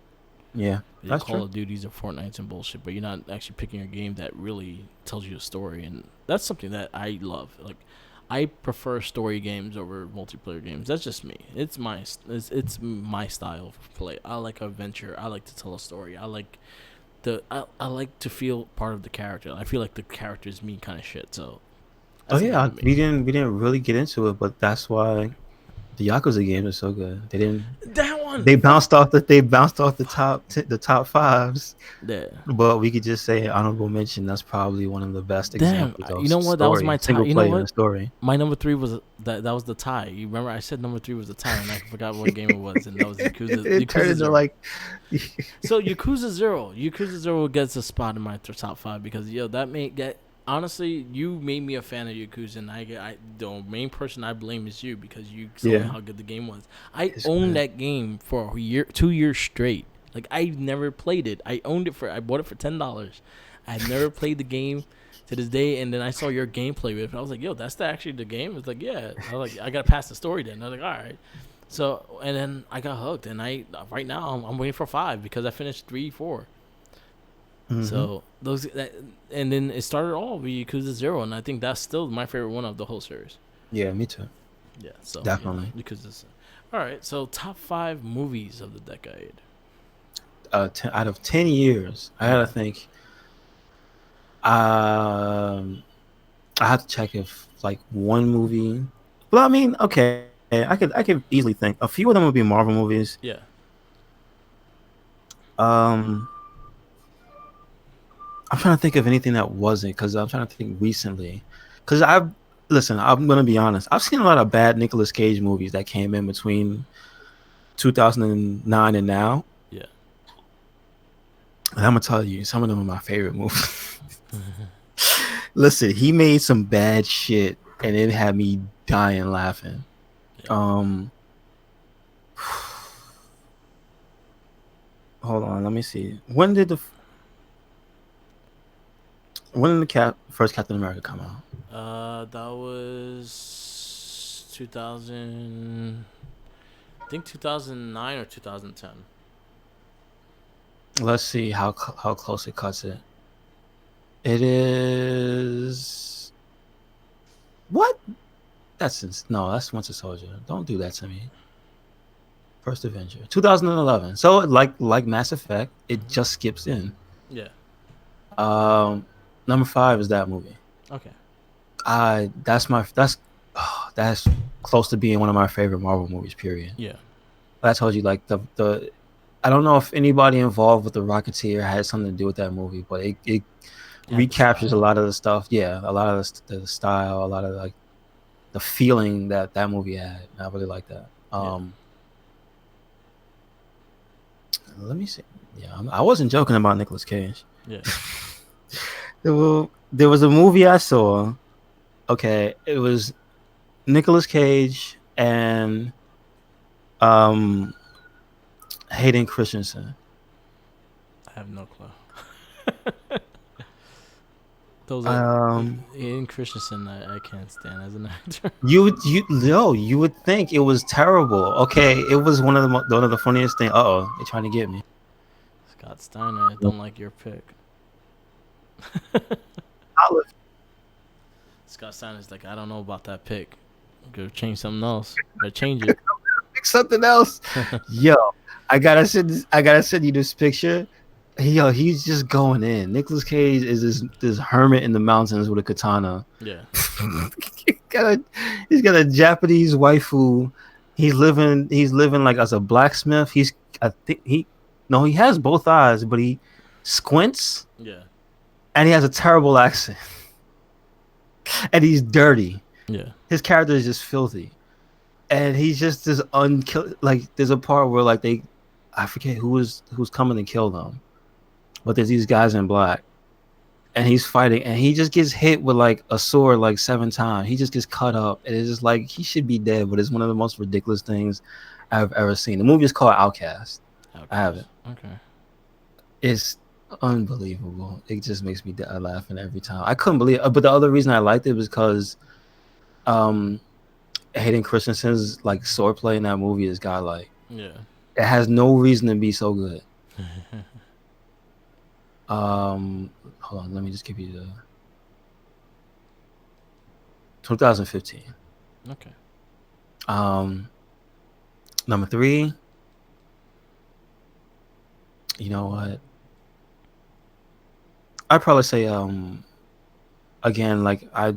Yeah, Your that's Call true. of Duties or Fortnites and bullshit, but you're not actually picking a game that really tells you a story, and that's something that I love. Like, I prefer story games over multiplayer games. That's just me. It's my style of play. I like adventure. I like to tell a story. I like to feel part of the character. I feel like the character is me, kind of shit. So, Oh that's the yeah, game to me. we didn't really get into it, but that's why the Yakuza games are so good. That one. They bounced off the top fives, Yeah. but we could just say honorable mention. That's probably one of the best Damn. examples of You know what? That was my single tie. You know player what? story. My number 3 was that was the tie. You remember I said number 3 was the tie, and I forgot what game it was, and that was Yakuza. It turned Yakuza into 0. like So Yakuza 0 gets a spot in my top 5 because honestly, you made me a fan of Yakuza, and the main person I blame is you because you saw Yeah. how good the game was. I It's owned good. that game for 2 years straight. Like, I never played it. I bought it for $10. I had never played the game. to this day. And then I saw your gameplay with it. I was like, yo, that's actually the game. It's like, yeah. I was like, I gotta pass the story then. I was like, all right. So and then I got hooked, and right now I'm waiting for 5 because I finished 3, 4. Mhm. So and then it started all with Yakuza 0, and I think that's still my favorite one of the whole series. Yeah, me too. Yeah, so Definitely. Yakuza. All right, so top 5 movies of the decade. Out of 10 years, I gotta think. I have to check if like one movie. Well, I mean, okay, I could easily think a few of them would be Marvel movies. Yeah. Um, I'm trying to think of anything that wasn't, because I'm trying to think recently. Because I'm gonna be honest. I've seen a lot of bad Nicolas Cage movies that came in between 2009 and now, Yeah. and I'm gonna tell you, some of them are my favorite movies. Listen, he made some bad shit, and it had me dying laughing. Yeah. Hold on, let me see. When did the first Captain America come out? That was 2000. I think 2009 or 2010. Let's see how close it cuts it. It is what? That's Winter Soldier. Don't do that to me. First Avenger, 2011. So like Mass Effect, it just skips in. Yeah. Number 5 is that movie. Okay. That's close to being one of my favorite Marvel movies. Period. Yeah. I told you, like the I don't know if anybody involved with the Rocketeer had something to do with that movie, but it Yeah, recaptures a lot of the stuff. Yeah, a lot of the style, a lot of like the feeling that movie had. I really like that. Let me see. Yeah, I wasn't joking about Nicolas Cage. Yeah. There was a movie I saw. Okay, it was Nicolas Cage and Hayden Christensen. I have no clue. Those Ian Christensen, I can't stand as an actor. You would think it was terrible. Okay, it was one of the funniest things. They're trying to get me. Scott Steiner, I don't like your pick. Scott Steiner's like, I don't know about that pick. Go change something else. Or change it. Pick something else. Yo, I gotta send you this picture. He's just going in. Nicolas Cage is this hermit in the mountains with a katana. Yeah. He's got a Japanese waifu. He's living like as a blacksmith. He has both eyes, but he squints. Yeah. And he has a terrible accent. And he's dirty. Yeah. His character is just filthy. And he's just this like there's a part where like I forget who's coming to kill them. But there's these guys in black. And he's fighting, and he just gets hit with like a sword like 7 times. He just gets cut up, and it's just like he should be dead. But it's one of the most ridiculous things I've ever seen. The movie is called Outcast. I have it. Okay. It's unbelievable. It just makes me laughing every time. I couldn't believe it. But the other reason I liked it was because Hayden Christensen's like swordplay in that movie is godlike. Yeah. It has no reason to be so good. Hold on, let me just give you the 2015. Okay. Number 3. You know what? I'd probably say again, like I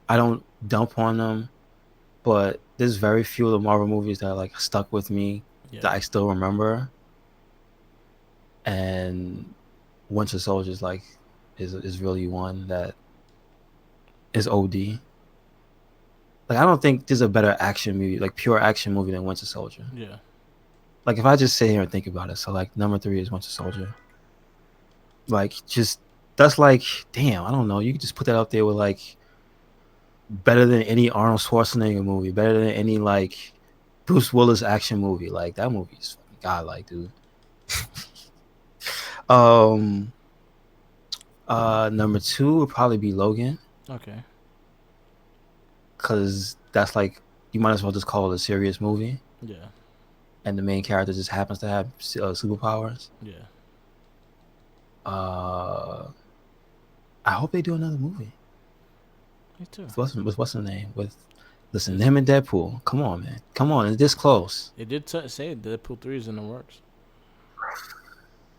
don't dump on them, but there's very few of the Marvel movies that like stuck with me that I still remember. And Winter Soldier is really one that is OD. Like I don't think there's a better action movie, like pure action movie, than Winter Soldier. Yeah. Like if I just sit here and think about it, so like number 3 is Winter Soldier. Like just that's like damn, I don't know. You could just put that up there with like better than any Arnold Schwarzenegger movie, better than any like Bruce Willis action movie. Like that movie is godlike, dude. Number two would probably be Logan, Okay. because that's like you might as well just call it a serious movie, Yeah. and the main character just happens to have superpowers. Yeah. Uh, I hope they do another movie. Me too. What's the name? Listen, him and Deadpool. Come on, man. Come on, it's this close. They did say Deadpool 3 is in the works.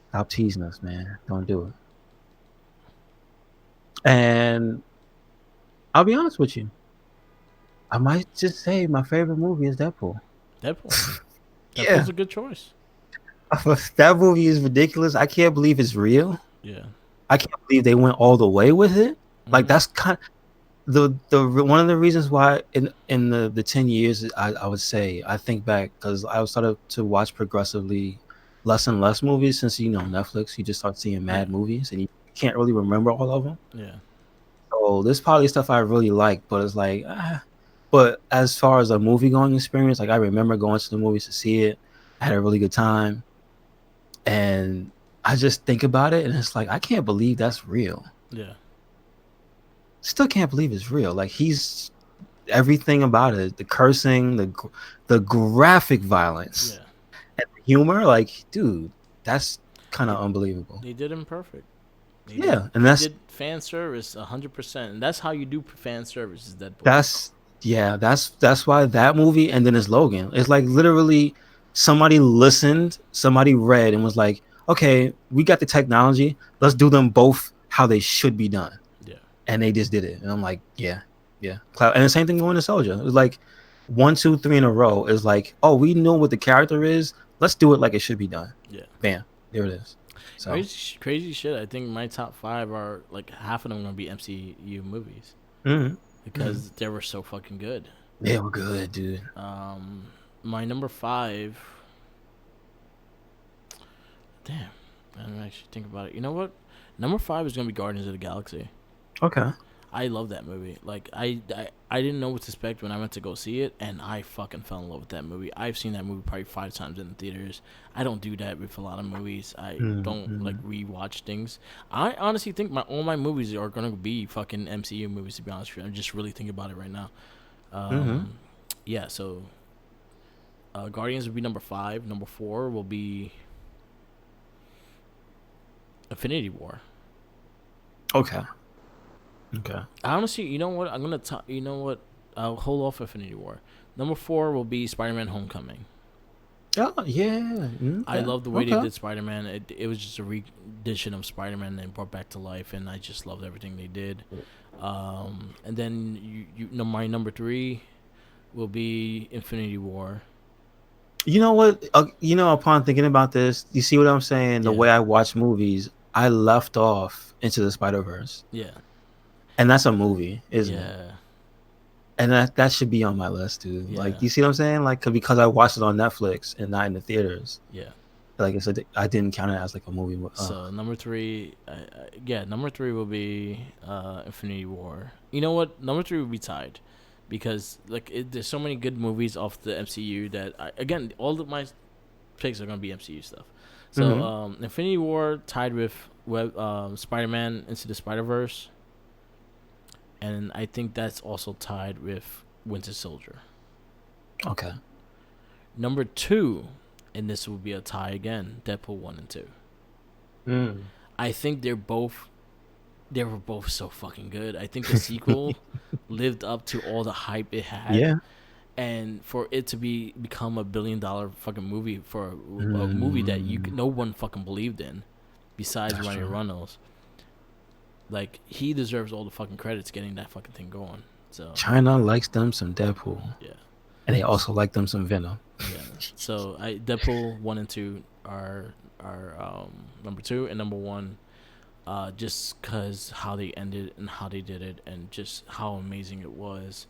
Stop teasing us, man. Don't do it. And I'll be honest with you. I might just say my favorite movie is Deadpool. Deadpool. Yeah. Deadpool's a good choice. That movie is ridiculous. I can't believe it's real. Yeah. I can't believe they went all the way with it. Like that's kind of the one of the reasons why in the 10 years I would say I think back, because I started to watch progressively less and less movies since Netflix. You just start seeing mad movies and you can't really remember all of them. Yeah. So there's probably stuff I really like, but it's like but as far as a movie going experience, like I remember going to the movies to see it. I had a really good time. And I just think about it and it's like I can't believe that's real. Yeah. Still can't believe it's real. Like he's everything about it, the cursing, the graphic violence, Yeah. and the humor. Like, dude, that's kind of unbelievable. They did him perfect. And that's did fan service 100%, and that's how you do fan service. Is Deadpool. that's why that movie and then it's Logan. It's like literally somebody listened, somebody read and was like, okay, we got the technology. Let's do them both how they should be done. Yeah. And they just did it. And I'm like, yeah. And the same thing going to Soldier. It was like 1, 2, 3 in a row. Is like, oh, we know what the character is. Let's do it like it should be done. Yeah. Bam. There it is. So crazy shit. I think my top 5 are like half of them gonna be MCU movies because they were so fucking good. They were good, dude. My number 5. Damn, I don't actually think about it. You know what? Number 5 is gonna be Guardians of the Galaxy. Okay. I love that movie. Like I didn't know what to expect when I went to go see it, and I fucking fell in love with that movie. I've seen that movie probably 5 times in the theaters. I don't do that with a lot of movies. I don't like rewatch things. I honestly think all my movies are gonna be fucking MCU movies. To be honest with you, I'm just really thinking about it right now. Yeah. So, Guardians would be number 5. Number 4 will be Infinity War. Okay. Honestly, you know what? I'll hold off Infinity War. Number 4 will be Spider-Man: Homecoming. Oh yeah. I love the way they did Spider-Man. It was just a rendition of Spider-Man and brought back to life, and I just loved everything they did. And then you know my number 3 will be Infinity War. You know what? Upon thinking about this, you see what I'm saying? The way I watch movies, I left off Into the Spider-Verse. Yeah. And that's a movie, isn't it? Yeah. And that should be on my list, dude. Yeah. Like, you see what I'm saying? Like, because I watched it on Netflix and not in the theaters. Yeah. Like I said, I didn't count it as like a movie. So number 3, number 3 will be Infinity War. You know what? Number 3 will be tied, because like there's so many good movies off the MCU that again all of my picks are gonna be MCU stuff. So Infinity War tied with Spider-Man Into the Spider-Verse, and I think that's also tied with Winter Soldier. Okay. Number 2, and this will be a tie again, Deadpool 1 and 2. I think they were both so fucking good. I think the sequel lived up to all the hype it had. Yeah. And for it to become $1 billion fucking movie for a movie that no one fucking believed in, besides Ryan Reynolds, like he deserves all the fucking credits getting that fucking thing going. So China likes them some Deadpool. Yeah. And they also like them some Venom. Yeah. So Deadpool 1 and 2 are number 2, and number 1, just because how they ended and how they did it and just how amazing it was.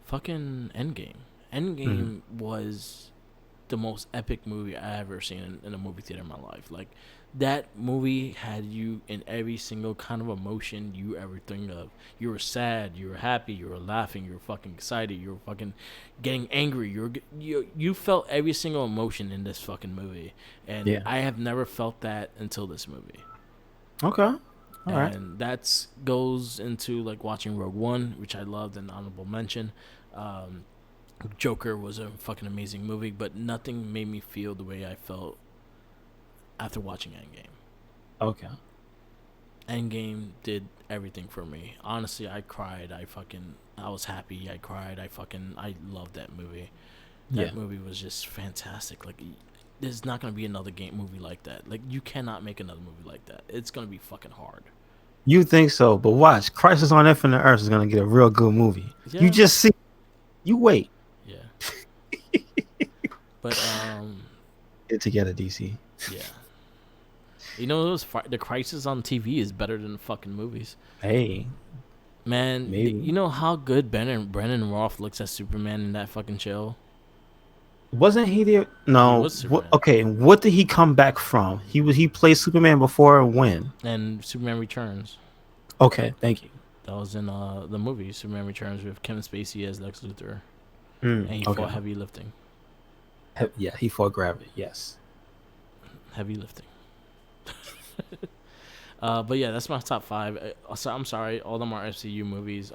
Fucking Endgame was the most epic movie I ever seen in a movie theater in my life. Like, that movie had you in every single kind of emotion you ever think of. You were sad, you were happy, you were laughing, you were fucking excited, you were fucking getting angry. You felt every single emotion in this fucking movie, and I have never felt that until this movie. Okay. All right. and that's goes into like watching Rogue One, which I loved, and honorable mention. Um, Joker was a fucking amazing movie, but nothing made me feel the way I felt after watching Endgame. Okay. Endgame did everything for me. Honestly, I cried. I was happy. I loved that movie. Yeah. That movie was just fantastic. Like, there's not gonna be another game movie like that. Like, you cannot make another movie like that. It's gonna be fucking hard. You think so, but watch. Crisis on Infinite Earth is gonna get a real good movie. You Yeah, just see. You wait. yeah. But Get together, DC. yeah. You know, the Crisis on TV is better than the fucking movies. Hey, Man, maybe. you know how good Brennan Roth looks as Superman in that fucking show? Wasn't he there? He No. was What? Superman. Okay. What did he come back from? He played Superman before when? And Superman Returns. Okay. Thank you. That was in the movie Superman Returns with Kevin Spacey as Lex Luthor. And he Okay. fought heavy lifting. Yeah, he fought gravity. Yes. Heavy lifting. But yeah, that's my top 5. I'm sorry, all them are MCU movies.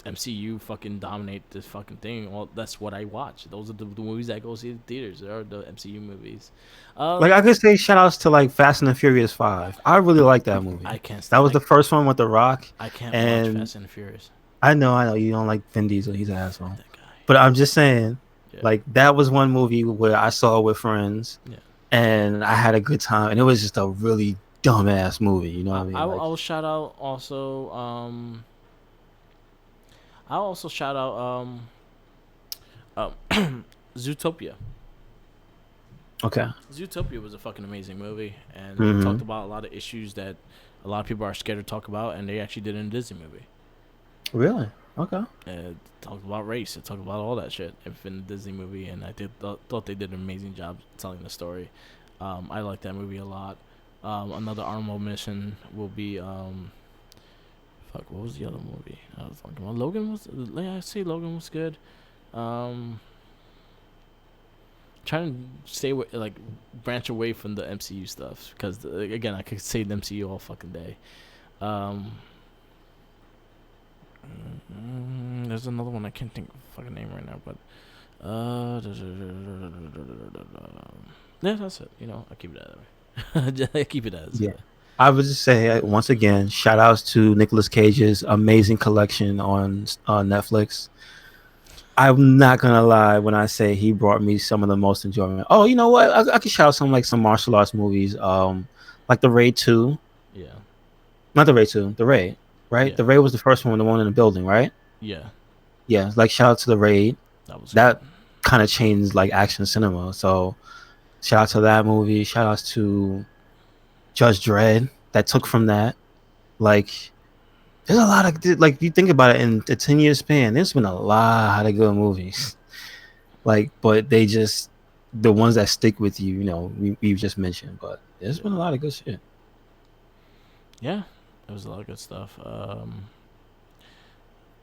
MCU fucking dominate this fucking thing. Well, that's what I watch. Those are the movies that go see in theaters. They are the MCU movies. Like I could say shout outs to like Fast and the Furious 5. I really like that movie. I can't. That was the first one with The Rock. I can't watch And Fast and the Furious. I know you don't like Vin Diesel. He's an asshole. That guy. But I'm just saying, Yeah. like that was one movie where I saw it with friends, Yeah. and I had a good time, and it was just a really dumbass movie. You know what I mean? I Like, will shout out also. I'll also shout out Zootopia. okay. Zootopia was a fucking amazing movie, and Mhm. it talked about a lot of issues that a lot of people are scared to talk about, and they actually did in a Disney movie. Really? Okay. It talked about race. It talked about all that shit in the Disney movie, and I thought they did an amazing job telling the story. I like that movie a lot. Another honorable mention will be fuck. What was the other movie I was talking about? Logan was. I say Logan was good. Trying to stay like branch away from the MCU stuff because again I could say the MCU all fucking day. There's another one I can't think of the fucking name right now, but yeah, that's it. You know, I keep it that way. I keep it as Yeah. I would just say once again, shout outs to Nicolas Cage's amazing collection on Netflix. I'm not gonna lie when I say he brought me some of the most enjoyment. Oh, you know what? I could shout out some martial arts movies, like The Raid 2. Yeah. Not The Raid 2, The Raid, right? Yeah. The Raid was the first one, the one in the building, right? Yeah. Yeah, like shout out to The Raid. That was Kind of changed like action cinema. So shout out to that movie. Shout outs to Judge Dredd that took from that. Like there's a lot of like you think about it in the 10-year span, there's been a lot of good movies. Like, but they just the ones that stick with you, you know, we've just mentioned, but there's been a lot of good shit. Yeah, it was a lot of good stuff.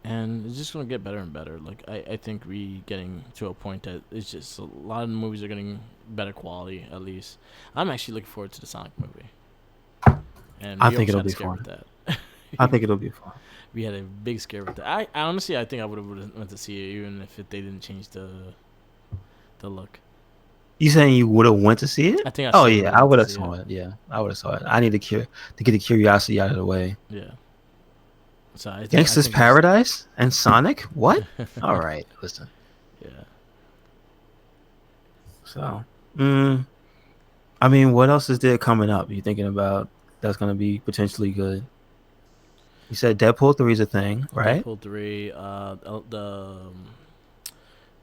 And it's just gonna get better and better. Like I think we getting to a point that it's just a lot of the movies are getting better quality. At least I'm actually looking forward to the Sonic movie. And I we think almost it'll had a be scare fun. with that. I think it'll be fun. We had a big scare with that. I honestly I think I would have went to see it even if they didn't change the look. You saying you would have went to see it? I think I Oh still yeah, would've I went would to have see saw it. Yeah, I would have saw it. I need to get the curiosity out of the way. Yeah. So I Gangsta's think Paradise and Sonic? What? All right, listen. Yeah. So, I mean, what else is there coming up? You thinking about that's gonna be potentially good? You said Deadpool 3 is a thing, right? Deadpool 3,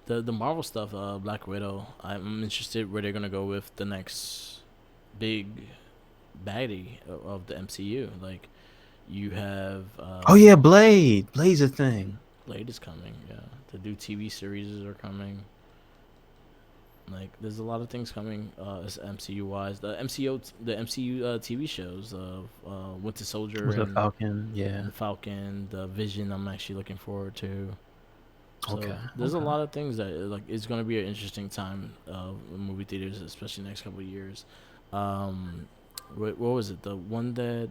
the Marvel stuff, Black Widow. I'm interested where they're gonna go with the next big baddie of the MCU. Like you have. Oh yeah, Blade. Blade's a thing. Blade is coming. Yeah, the new TV series are coming. Like there's a lot of things coming as MCU wise. The MCU TV shows of Winter Soldier With the and Falcon, yeah. and Falcon, the Vision. I'm actually looking forward to. So Okay. there's a lot of things that like it's gonna be an interesting time in movie theaters, especially next couple of years. What was it? The one that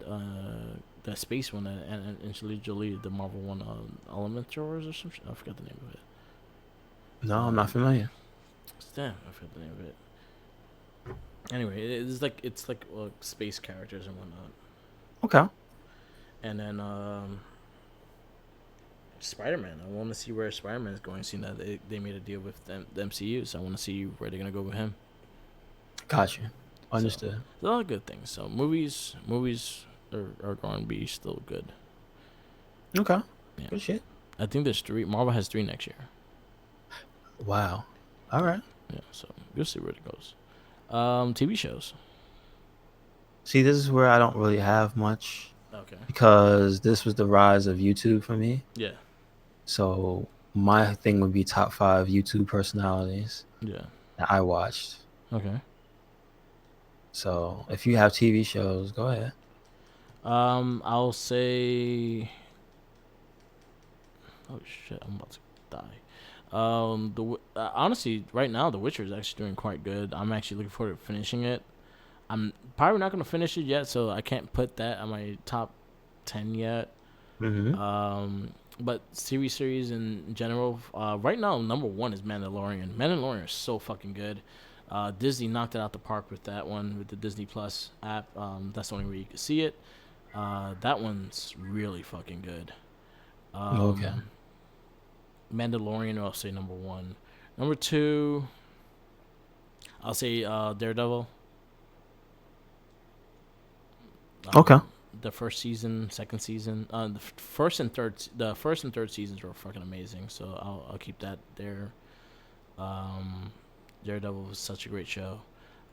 space one that and Angelina Jolie, the Marvel one, Elementors or some shit. I forgot the name of it. No, I'm not Um, familiar. Damn, I forgot the name of it. Anyway, it's like space characters and whatnot. Okay. And then Spider Man. I want to see where Spider Man is going. Seeing that they made a deal with the MCU, so I want to see where they're gonna go with him. Gotcha. So Understood. there's a lot of good things. So movies are going to be still good. Okay. Yeah, Good shit. I think there's three. Marvel has three next year. Wow. All right. Yeah, so we'll see where it goes. TV shows. See, this is where I don't really have much Okay. because this was the rise of YouTube for me. Yeah. So my thing would be top 5 YouTube personalities Yeah. that I watched. Okay. So if you have TV shows, go ahead. I'll say. Oh shit! I'm about to die. Honestly, right now, The Witcher is actually doing quite good. I'm actually looking forward to finishing it. I'm probably not gonna finish it yet, so I can't put that on my top 10 yet. Mm-hmm. But series in general, right now number one is Mandalorian. Mandalorian is so fucking good. Disney knocked it out the park with that one with the Disney Plus app. That's the only way you can see it. That one's really fucking good. Okay. Mandalorian, I'll say number one. Number two, I'll say Daredevil. Okay. The first season, second season, the first and third seasons were fucking amazing. So I'll keep that there. Daredevil was such a great show.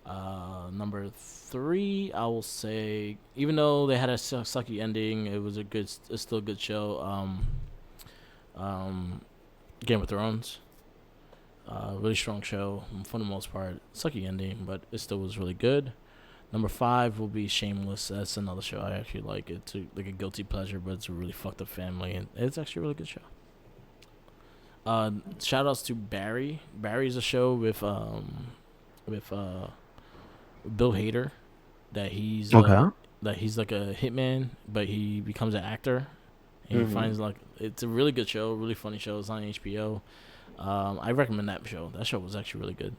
Number three, I will say, even though they had a sucky ending, it's still a good show. Game of Thrones, really strong show for the most part. Sucky ending, but it still was really good. Number five will be Shameless. That's another show I actually like. It's like a guilty pleasure, but it's a really fucked up family, and it's actually a really good show. Shout outs to Barry. Barry's a show with Bill Hader Okay. that he's like a hitman, but he becomes an actor. And he finds like it's a really good show, really funny show. It's on HBO. I recommend that show. That show was actually really good.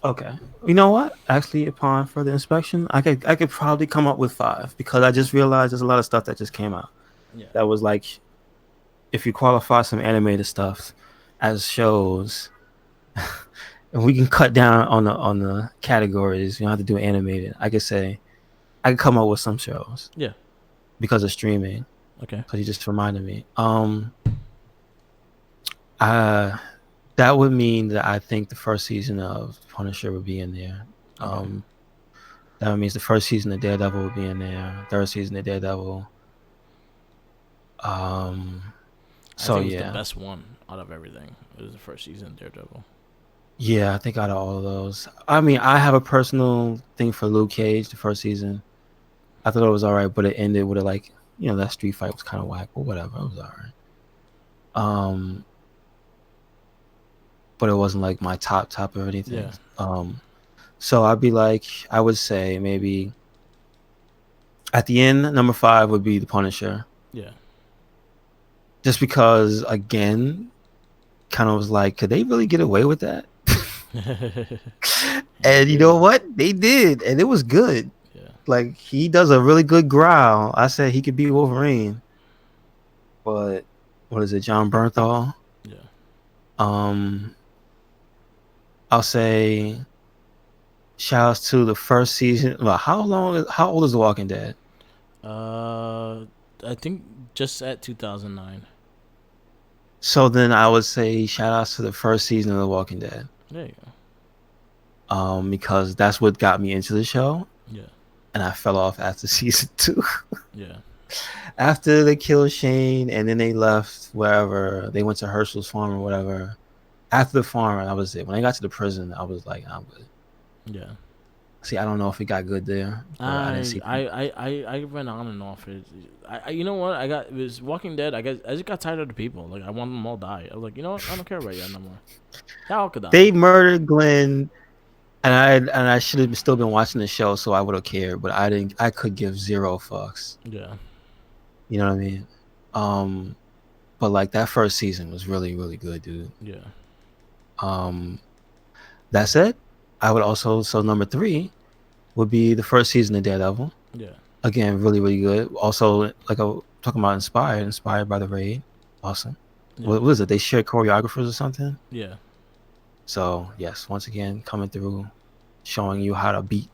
Okay. You know what? Actually, upon further inspection, I could probably come up with 5 because I just realized there's a lot of stuff that just came out Yeah. that was like, if you qualify some animated stuff as shows, and we can cut down on the categories. You don't have to do animated. I could say I could come up with some shows Yeah. because of streaming. Okay. Because you just reminded me. Uh, that would mean that I think the first season of Punisher would be in there. Okay. That means the first season of Daredevil would be in there. Third season of Daredevil. I So think it was the yeah, best one out of everything. It was the first season of Daredevil. yeah, I think out of all of those, I mean, I have a personal thing for Luke Cage. The first season, I thought it was alright, but it ended with that street fight was kind of whack, but whatever, it was alright. Um, but it wasn't like my top of anything. Yeah. So I would say maybe at the end, number 5 would be the Punisher. Yeah. Just because, again, kind of was like, could they really get away with that? And you know what? They did, and it was good. Yeah. Like, he does a really good growl. I said he could be Wolverine, but what is it, John Bernthal? Yeah. I'll say shouts to the first season. Well, how old is The Walking Dead? I think just at 2009. So then I would say shout outs to the first season of The Walking Dead. There you go. Because that's what got me into the show, Yeah. and I fell off after season 2. Yeah. After they killed Shane and then they left wherever, they went to Herschel's farm or whatever. After the farm, that was it. When I got to the prison, I was like, I'm good. Yeah. See, I don't know if it got good there. But I didn't see. I went on and off it. You know what? It was Walking Dead. I just got tired of the people. Like I want them all die. I was like, you know what? I don't care about you no more. Y'all could die. They murdered Glenn And I should have still been watching the show, so I would have cared, but I didn't. I could give zero fucks. Yeah. You know what I mean? Um, but like that first season was really, really good, dude. Yeah. Um, that said, I would also so number 3 would be the first season of Daredevil. Yeah. Again, really, really good. Also, like I was talking about, inspired by the Raid. Awesome. Yeah. What is it? They share choreographers or something. Yeah. So yes, once again, coming through, showing you how to beat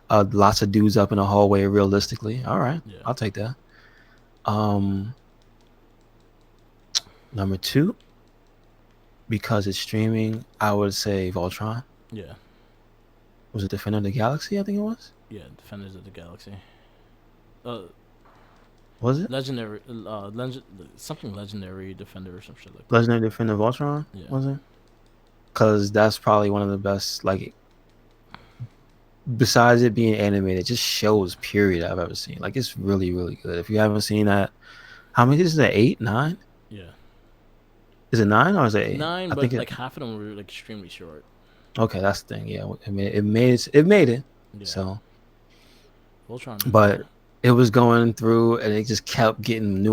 lots of dudes up in the hallway realistically. All right, Yeah. I'll take that. Um, number 2, because it's streaming, I would say Voltron. Yeah. Was it Defender of the Galaxy? I think it was. Yeah. Defenders of the Galaxy. Was it Legendary. Something legendary defender or some shit like that. Legendary Defender Voltron? Yeah. Was it? Because that's probably one of the best. Like, besides it being animated, just shows period I've ever seen. Like, it's really, really good. If you haven't seen that, how many is it? 8, 9? Yeah. Is it 9 or is it 8? 9, I but think it. like half of them were like extremely short. Okay, that's the thing. Yeah, it made it. Yeah. So, Voltron. but it was going through, and it just kept getting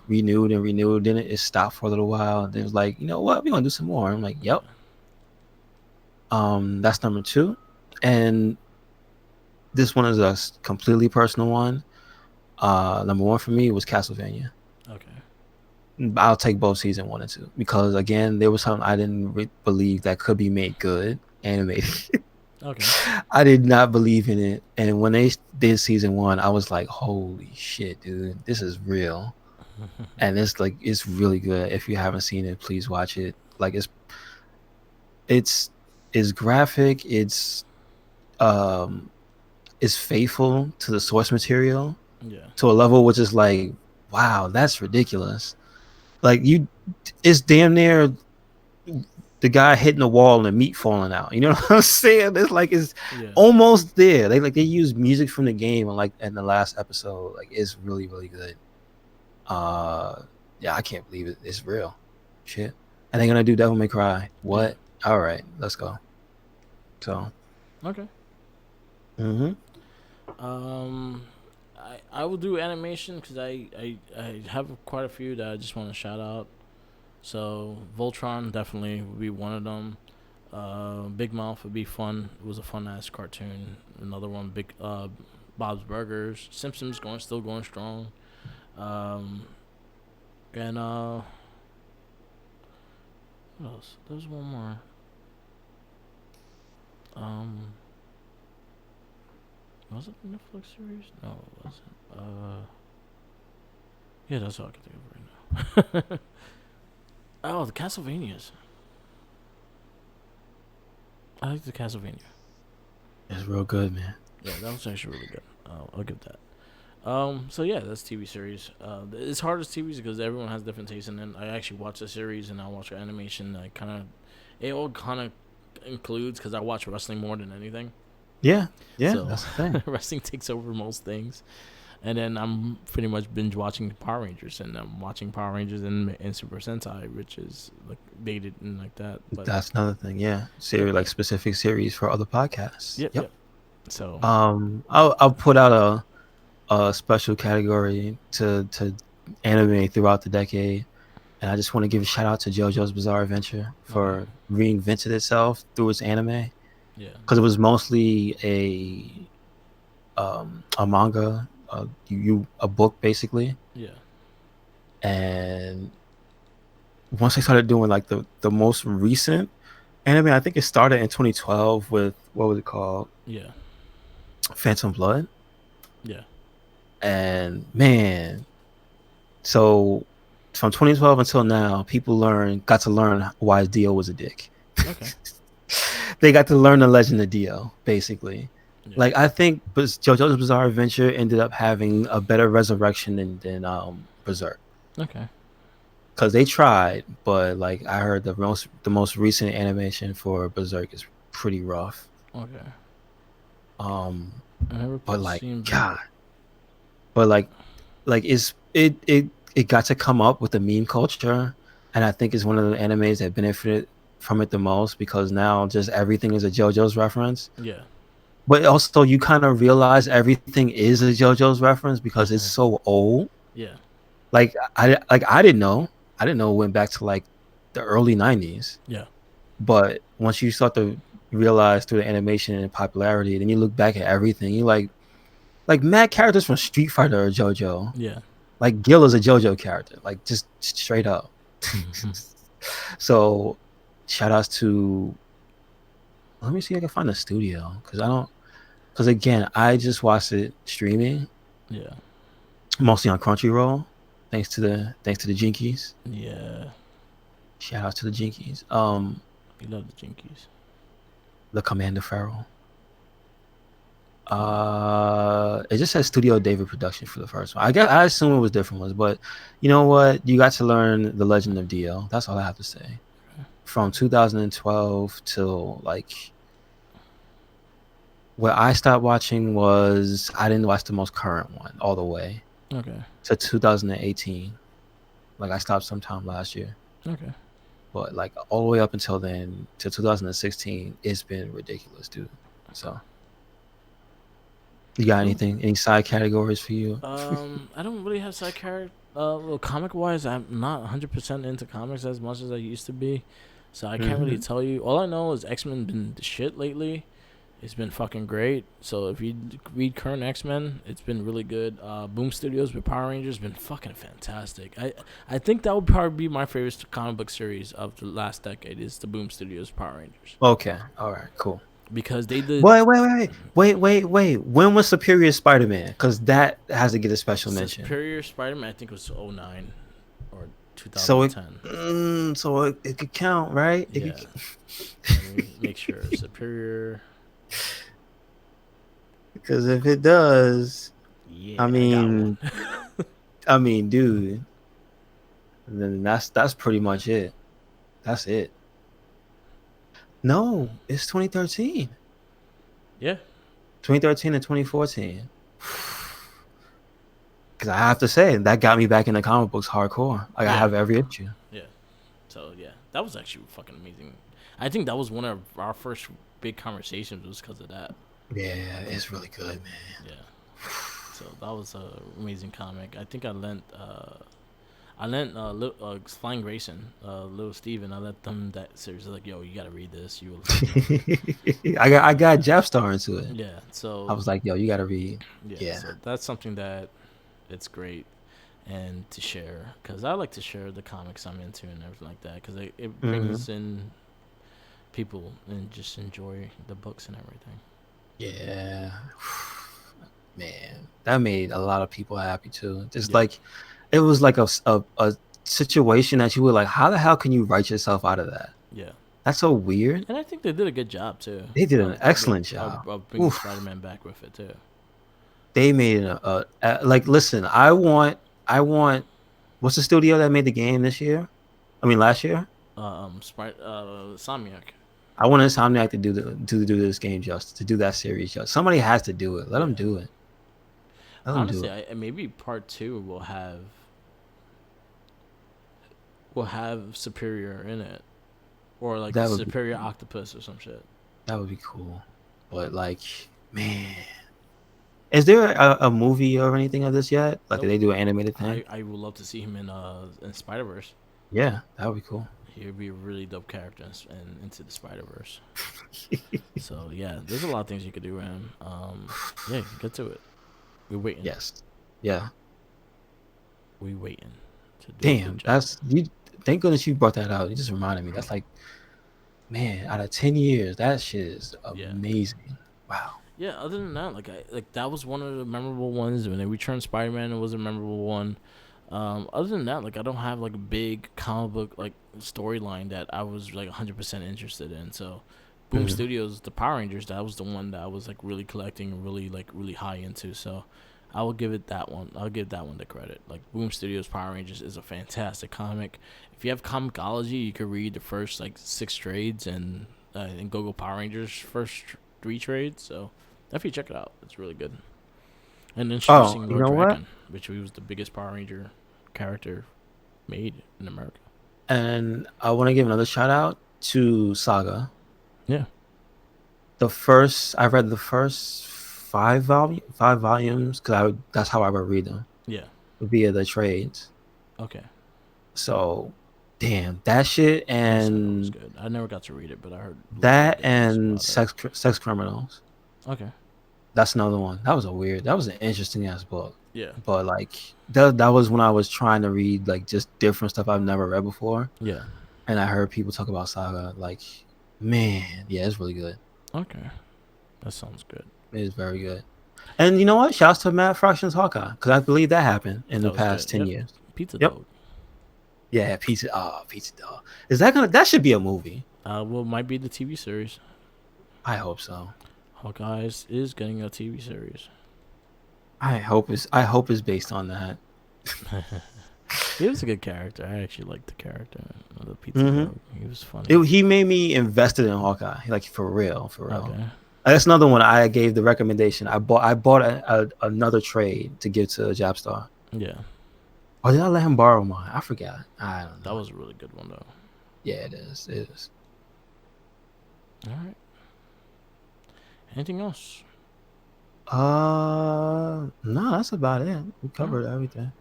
renewed and renewed. Then it stopped for a little while. Then it was like, you know what, we're gonna do some more. I'm like, yep. That's number 2, and this one is a completely personal one. Number 1 for me was Castlevania. Okay. I'll take both season 1 and 2 because again, there was something I didn't believe that could be made good animated. Okay. I did not believe in it, and when they did season 1, I was like, "Holy shit, dude! This is real." And it's really good. If you haven't seen it, please watch it. Like it's graphic. It's faithful to the source material Yeah. to a level which is like, wow, that's ridiculous. Like it's damn near the guy hitting the wall and the meat falling out. You know what I'm saying? It's Yeah. almost there. They use music from the game and like in the last episode. Like it's really, really good. Yeah, I can't believe it. It's real. Shit. And they're gonna do Devil May Cry. What? All right, let's go. So. Okay. Mm-hmm. I will do animation because I have quite a few that I just want to shout out. So Voltron definitely would be one of them. Big Mouth would be fun. It was a fun ass cartoon. Another one, Bob's Burgers. Simpsons still going strong. And what else? There's one more. Was it a Netflix series? No, it wasn't. Yeah, that's all I can think of right now. Oh, the Castlevanias. I like the Castlevania. It's real good, man. Yeah, that was actually really good. I'll give that. So yeah, that's TV series. It's hard as TVs because everyone has different tastes, and then I actually watch the series and I watch animation. It all kind of includes because I watch wrestling more than anything. Yeah, So, that's the thing. wrestling takes over most things, and then I'm pretty much binge watching Power Rangers, and I'm watching Power Rangers and Super Sentai, which is like dated and like that. But That's another thing. Yeah, series like specific series for other podcasts. Yep. So I'll put out a special category to anime throughout the decade, and I just want to give a shout out to JoJo's Bizarre Adventure for reinvented itself through its anime. Yeah, because it was mostly a manga, a book basically, yeah, and once they started doing like the most recent anime, I think it started in 2012 with what was it called? Yeah, Phantom Blood. Yeah, and man, so from 2012 until now, people got to learn why Dio was a dick. Okay. They got to learn the legend of Dio, basically. Yeah. Like I think JoJo's Bizarre Adventure ended up having a better resurrection than Berserk. Okay. Because they tried, but like I heard the most recent animation for Berserk is pretty rough. Okay. But like God, but like it got to come up with the meme culture, and I think it's one of the animes that benefited from it the most because now just everything is a JoJo's reference. Yeah. But also you kind of realize everything is a JoJo's reference because it's Mhm. so old. Yeah. I didn't know. I didn't know it went back to like the early 90s. Yeah. But once you start to realize through the animation and popularity, then you look back at everything, you like mad characters from Street Fighter or JoJo. Yeah. Like Gil is a JoJo character, like just straight up. Mhm. So shout outs to, let me see if I can find the studio because I don't, because again I just watched it streaming Yeah. mostly on Crunchyroll, thanks to the Jinkies. Yeah. Shout out to the Jinkies. We love the Jinkies. The Commander Pharaoh. It just says Studio David production for the first one. I assume it was different ones, but you know what? You got to learn the Legend of Dio. That's all I have to say. From 2012 till like what I stopped watching was I didn't watch the most current one all the way Okay. to 2018. Like I stopped sometime last year, Okay. but like all the way up until then to 2016, it's been ridiculous, dude. So you got Cool. anything? Any side categories for you? I don't really have side character. Well, comic wise, I'm not 100% into comics as much as I used to be, so I can't really Hmm. tell you. All I know is X Men been the shit lately. It's been fucking great. So if you read current X Men, it's been really good. Boom Studios with Power Rangers been fucking fantastic. I think that would probably be my favorite comic book series of the last decade is the Boom Studios Power Rangers Okay. All right. Cool. because they did Wait. When was Superior Spider-Man? Because that has to get a special mention. Superior Spider-Man. I think it was '09 or So it, 2010. it could count, right? It Yeah. could, Let me make sure. Superior. because if it does, I Yeah, I got one. mean, dude, then that's pretty much it. That's it. No, it's 2013. Yeah. 2013 and 2014. Because I have to say that got me back into comic books hardcore. Like I Yeah. have every issue. Yeah. So yeah, that was actually fucking amazing. I think that was one of our first big conversations was because of that. Yeah, it's really good, man. Yeah. So that was a amazing comic. I think I lent Flying Grayson, Little Steven, I let them that series. Like, yo, you gotta read this. You will fucking love it. I got Jeff Star into it. Yeah. I So was like, yo, you gotta read. yeah. Yeah. So that's something that it's great and to share because I like to share the comics I'm into and everything like that because it Hmm. brings in people and just enjoy the books and everything. Yeah. Man, that made a lot of people happy too. Just Yeah. like it was like a situation that you were like, how the hell can you write yourself out of that? Yeah. That's so weird. And I think they did a good job too They did an of excellent job. of bringing Oof. Spider-Man back with it too. They made like listen, I want what's the studio that made the game this year? I mean last year? Somniac. I want Insomniac to do this game justice, to do that series justice. Somebody has to do it. Let them Yeah. do it. Let them do Honestly, it. maybe part two will have Superior in it, or like That would be Superior Octopus or some shit. that would be cool. But like, man, is there a movie or anything of this yet? Like, did Nope. they do an animated thing? I would love to see him in Spider Verse. Yeah, that would be cool. He would be a really dope character in Into the Spider Verse. So yeah, there's a lot of things you could do with him. Yeah, get to it. We're waiting. Yes. Yeah. We waiting to do a good Damn. job. That's you. Thank goodness you brought that out. You just reminded me. That's like, man, out of 10 years, that shit is Yeah. amazing. Wow. Yeah. Other than that, like that was one of the memorable ones. When they returned Spider Man, it was a memorable one. Other than that, like I don't have like a big comic book like storyline that I was like 100% interested in. So, Boom Mhm. Studios, the Power Rangers, that was the one that I was like really collecting and really high into. So, I will give it that one. I'll give that one the credit. Like Boom Studios Power Rangers is a fantastic comic. If you have Comicology, you could read the first like 6 trades and Go Go Power Rangers first 3 trades. So definitely check it out. It's really good. And Oh, introducing you Lord know what? Draken, which was the biggest Power Ranger character made in America. And I want to give another shout out to Saga. Yeah. I read the first five volumes because that's how I would read them Yeah. via the trades. Okay. So, damn that shit They said it was and good. I never got to read it, but I heard a lot of that good things and about it. sex criminals. Okay. That's another one. That was an interesting ass book. Yeah. But like that was when I was trying to read like just different stuff I've never read before, Yeah. and I heard people talk about Saga. Like, man, yeah, it's really good. Okay. That sounds good. It is very good. And you know what? Shouts to Matt Fraction's Hawkeye because I believe that happened in That the was good. past 10 Yep. years. Pizza Yep. Dog. Yeah, Pizza. Oh, Pizza Dog. Is that gonna? That should be a movie. Well, might be the TV series. I hope so. Hawkeyes is getting a TV series. I hope it's based on that. He was a good character. I actually liked the character of the Pizza Hmm. Dog. He was funny. He made me invested in Hawkeye, like for real, for real. Okay. That's another one I gave the recommendation. I bought another trade to give to Japstar. Yeah. Or did I let him borrow mine? I forgot. I don't That know. was a really good one though. Yeah, it is. It is. All right. Anything else? No, that's about it. We All right. covered everything.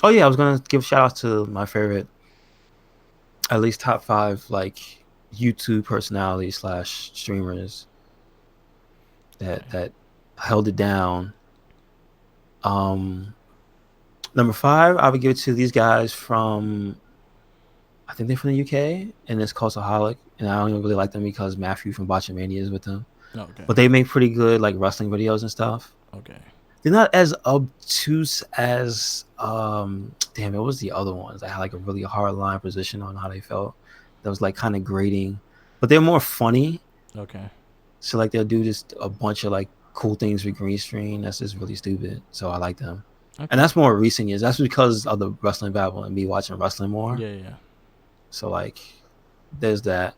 Oh yeah, I was gonna give shout outs to my favorite, at least top five, like YouTube personalities slash streamers Okay. that held it down. Number five, I would give it to these guys from, I think they're from the UK, and it's Cultaholic, and I don't even really like them because Matthew from Botchamania is with them. Okay. But they make pretty good like wrestling videos and stuff. Okay. They're not as obtuse as damn, it was the other ones that had like a really hard line position on how they felt. That was like kind of grating. But they're more funny. Okay. So like they'll do just a bunch of like cool things with green screen. That's just really stupid. So I like them. And Okay. that's more recent years. That's because of the wrestling Bible and me watching wrestling more. Yeah. Yeah. So like there's that.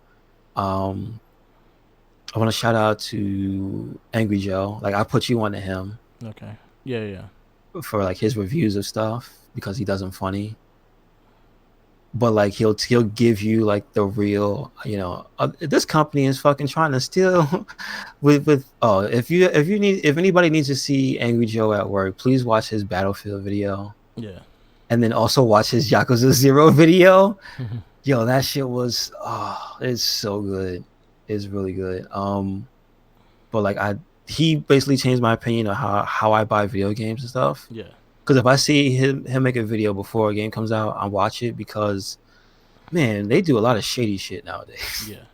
Um I want to shout out to Angry Joe. Like I put you onto him Okay. Yeah. Yeah. for like his reviews of stuff because he does them funny. But like he'll give you like the real, this company is fucking trying to steal with oh, if anybody needs to see Angry Joe at work, please watch his Battlefield video Yeah. and then also watch his Yakuza 0 video. Yo, that shit was it's so good. It's really good. But like he basically changed my opinion of how I buy video games and stuff. Yeah. Because if I see him make a video before a game comes out, I watch it because man, they do a lot of shady shit nowadays. Yeah.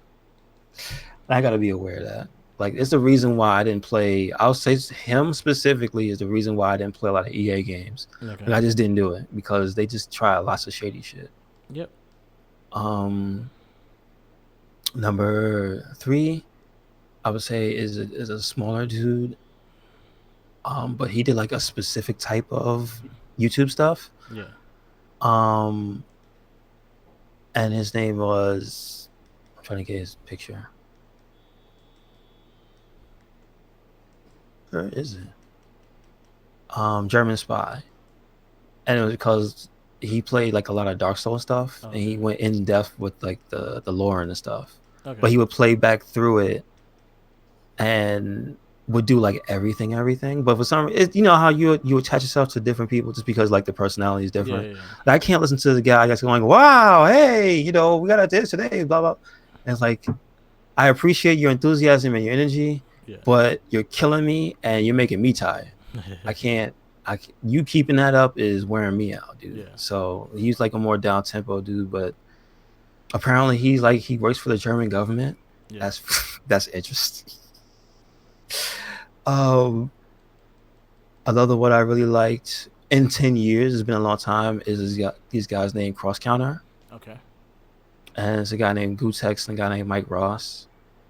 I gotta be aware of that. Like it's the reason why I didn't play. I'll say him specifically is the reason why I didn't play a lot of EA games. Okay. Like, I just didn't do it because they just try lots of shady shit. Yep. Number three, I would say is a smaller dude. But he did like a specific type of YouTube stuff. Yeah. And his name was, I'm trying to get his picture. Where is it? German Spy. And it was because he played like a lot of Dark Souls stuff, and he went in depth with like the lore and the stuff. Okay. But he would play back through it and would do like everything. But for some, you know how you attach yourself to different people just because like the personality is different. Yeah. Like, I can't listen to the guy that's going, "Wow, hey, we got this today," blah blah. And it's like, I appreciate your enthusiasm and your energy, Yeah. but you're killing me and you're making me tired. I can't. You keeping that up is wearing me out, dude. Yeah. So he's like a more down tempo dude, but apparently he works for the German government. Yeah. That's interesting. Another what I really liked in 10 years, it's been a long time, is these guys named Cross Counter. Okay. And it's a guy named Gutex and a guy named Mike Ross.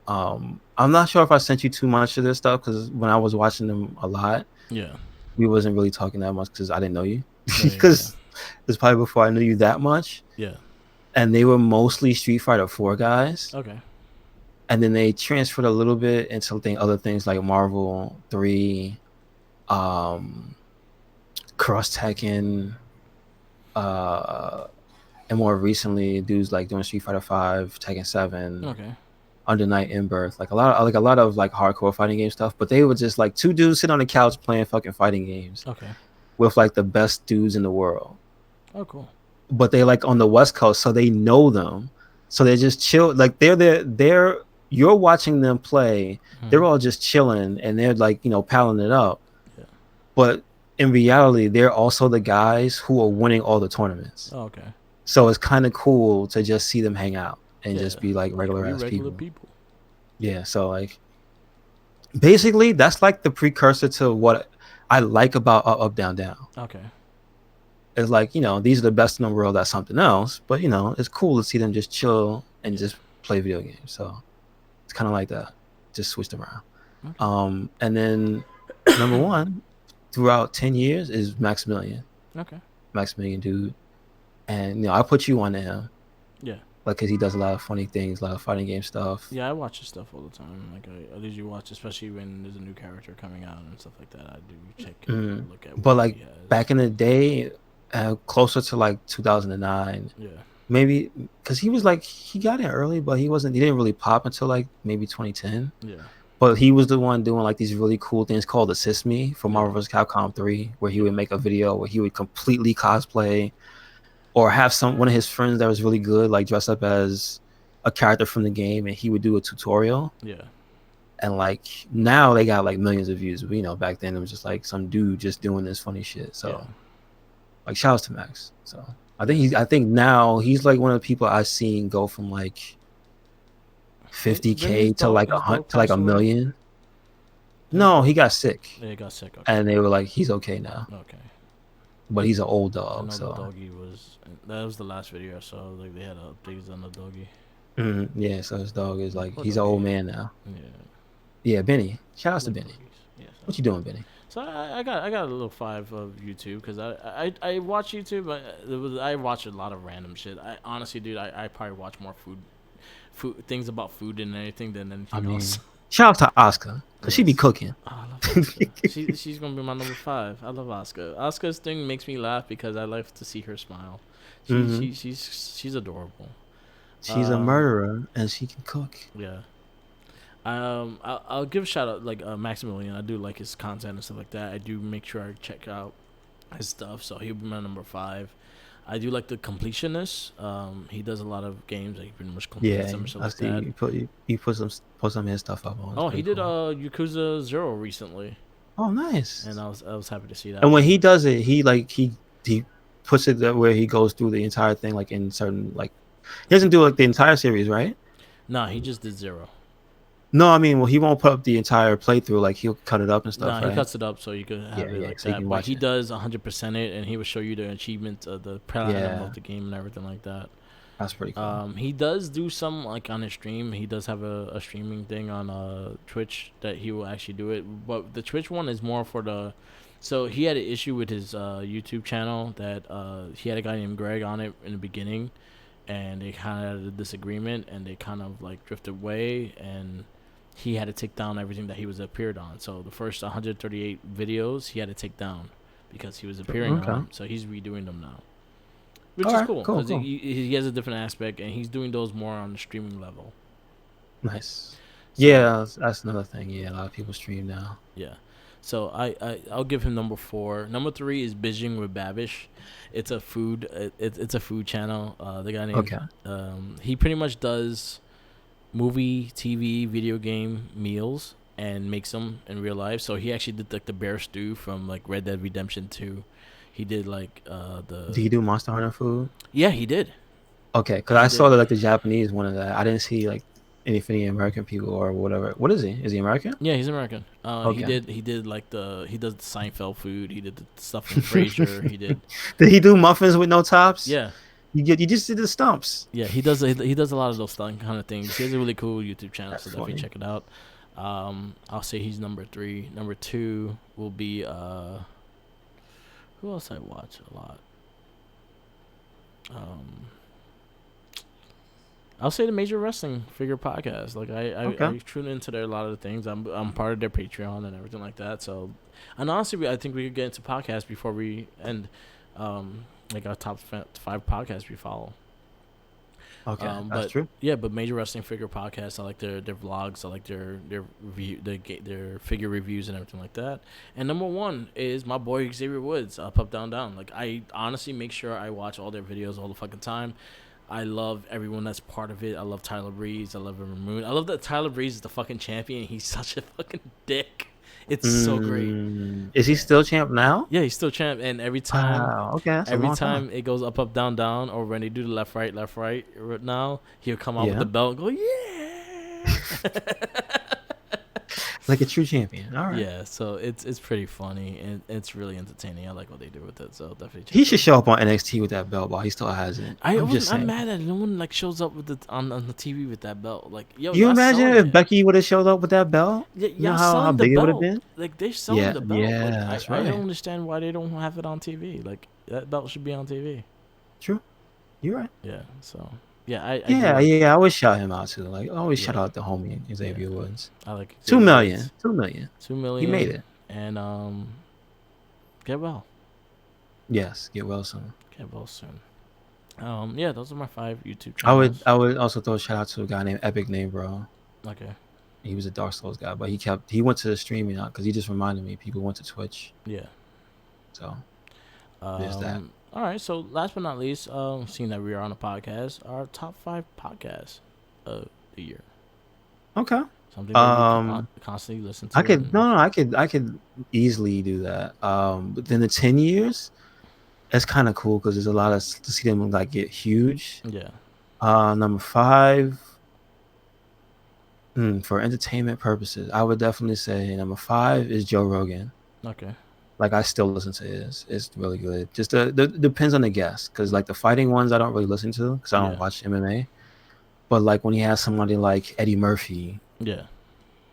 I'm not sure if I sent you too much of this stuff because when I was watching them a lot, Yeah. we wasn't really talking that much because I didn't know you. Yeah, Because it's probably before I knew you that much. Yeah. And they were mostly Street Fighter 4 guys. Okay. And then they transferred a little bit into other things like Marvel 3, Cross Tekken, and more recently, dudes like doing Street Fighter 5, Tekken 7, Okay. Under Night in Birth, like a lot of like hardcore fighting game stuff. But they were just like two dudes sitting on the couch playing fucking fighting games Okay. with like the best dudes in the world. Oh, cool. But they like on the West Coast, so they know them. So they just chill. Like they're you're watching them play. They're Mm-hmm. all just chilling and they're like, palling it up. Yeah. But in reality, they're also the guys who are winning all the tournaments. Oh, okay. So it's kind of cool to just see them hang out and Yeah. just be like Like regular we ass regular people. people. Yeah. So like basically that's like the precursor to what I like about Up Down Down. Okay. It's like, these are the best in the world at something else, but it's cool to see them just chill and just play video games. So it's kind of like that, just switched around. Okay. And then number one throughout 10 years is Maximilian. Okay. Maximilian dude. And I put you on to him, Yeah. like, because he does a lot of funny things, a lot of fighting game stuff. Yeah, I watch his stuff all the time. Like I usually watch, especially when there's a new character coming out and stuff like that. I do check and look at But what like he has. back in the day, closer to like 2009, Yeah. maybe, because he got in early, but he didn't really pop until like maybe 2010. Yeah. But he was the one doing like these really cool things called Assist Me for Yeah. Marvel vs. Capcom 3, where he would make a video where he would completely cosplay or have one of his friends that was really good, like dress up as a character from the game, and he would do a tutorial. Yeah. And like now they got like millions of views. But back then it was just like some dude just doing this funny shit. So Yeah. like shout out to Max. So I think now he's like one of the people I've seen go from like 50K to like a million. No, he got sick. Yeah, he got sick. Okay. And they were like, he's okay now. Okay. But he's an old I dog. know So the doggy was. That was the last video I saw. Like they had updates on the doggy. yeah, so his dog is like, Poor he's an doggy. old man now. Yeah. Yeah, Benny. Shout out to Benny. Yeah, so. What you doing, Benny? So I got a little 5 of YouTube because I watch YouTube, but I watch a lot of random shit. I honestly, dude, I probably watch more food things about food than anything than anything else. Shout out to Oscar because she be cooking. Oh, I love Oscar. She's gonna be my number 5. I love Oscar. Oscar's thing makes me laugh because I like to see her smile. She's adorable. She's a murderer and she can cook. Yeah. I'll give a shout out like Maximilian. I do like his content and stuff like that. I do make sure I check out his stuff. So he'll be my number 5. I do like the completionist. He does a lot of games. Like he pretty much completes them or something like that. You put some of his stuff up on. Oh, he did Yakuza 0 recently. Oh, nice. And I was happy to see that. And when he does it, he puts it where he goes through the entire thing, like in certain like he doesn't do like the entire series, right? Nah, he just did 0. No, I mean, well, he won't put up the entire playthrough. Like he'll cut it up and stuff. Nah, right? he cuts it up so you could have it like so that. But he does 100% it, and he will show you the achievement, the platinum of the game, and everything like that. That's pretty cool. He does do some like on his stream. He does have a streaming thing on Twitch that he will actually do it. But the Twitch one is more for the. So he had an issue with his YouTube channel that he had a guy named Greg on it in the beginning, and they kind of had a disagreement, and they kind of like drifted away, and he had to take down everything that he was appeared on. So the first 138 videos he had to take down because he was appearing on them. So he's redoing them now, which is cool because he has a different aspect, and he's doing those more on the streaming level. Nice. So, yeah, that's another thing. Yeah, a lot of people stream now. Yeah. So I'll give him number 4. Number 3 is Binging with Babish. It's a food it's a food channel. The guy named he pretty much does movie, TV, video game meals and makes them in real life. So he actually did like the bear stew from like Red Dead Redemption 2. He did like Did he do Monster Hunter food? Yeah, he did. Okay, because I saw like the Japanese one of that. I didn't see like any American people or whatever. What is he? Is he American? Yeah, he's American. He did like he does the Seinfeld food. He did the stuff from Frasier. He did. Did he do muffins with no tops? Yeah. You just did the stumps. Yeah, he does a lot of those kind of things. He has a really cool YouTube channel, so definitely check it out. I'll say he's number 3. Number 2 will be who else I watch a lot. I'll say the Major Wrestling Figure Podcast. Like I tune into a lot of the things. I'm part of their Patreon and everything like that. So, and honestly, I think we could get into podcasts before we end. like our top 5 podcasts we follow. Okay, that's But true. yeah, but Major Wrestling Figure Podcast, I like their vlogs, I like their review, their figure reviews and everything like that. And number one is my boy Xavier Woods, Up Up Down Down. Like I honestly make sure I watch all their videos all the fucking time. I love everyone that's part of it. I love Tyler Breeze. I love Moon. I love that Tyler Breeze is the fucking champion. He's such a fucking dick. It's so great. Is he still champ now? Yeah, he's still champ, and Wow. Okay, that's a every long time. time it goes up, up, down, down, or when they do the left, right now, he'll come out with Yeah, the belt and go, yeah. like a true champion. All right. Yeah, so it's pretty funny and it's really entertaining. I like what they do with it, so definitely check He it should out. show up on NXT with that belt, but he still hasn't. I'm just I'm saying. mad that no one like shows up with the on the TV with that belt. Like, yo, Do you y'all imagine selling if it. Becky would have showed up with that belt? You know Y'all how selling the big it would have belt. been? Like they're selling Yeah, the belt. yeah, Like that's I don't right. understand why they don't have it on TV. Like that belt should be on TV. True. You're right. Yeah. So yeah, I do Yeah, like yeah. I always shout him out too. Like, I always shout yeah out the homie yeah Xavier Woods. I like Two Xavier million. Woods. 2 million. 2 million He made it. and get well. Yes. Get well soon. Get well soon. Yeah, those are my 5 YouTube I would. channels. I would also throw a shout out to a guy named Epic Name Bro. Okay. He was a Dark Souls guy, but he went to the streaming now because he just reminded me people went to Twitch. Yeah. So there's that. All right. So last but not least, seeing that we are on a podcast, our top 5 podcasts of the year. Okay. Something that you Um, constantly listen to. I could And, no, no, I could easily do that. But then the 10 years, that's kind of cool because there's a lot of to see them like get huge. yeah. Number 5, for entertainment purposes, I would definitely say number 5 is Joe Rogan. Okay. Like I still listen to his. It's really good. Just depends on the guest because like the fighting ones I don't really listen to because I don't Yeah. watch MMA. But like when he has somebody like Eddie Murphy Yeah.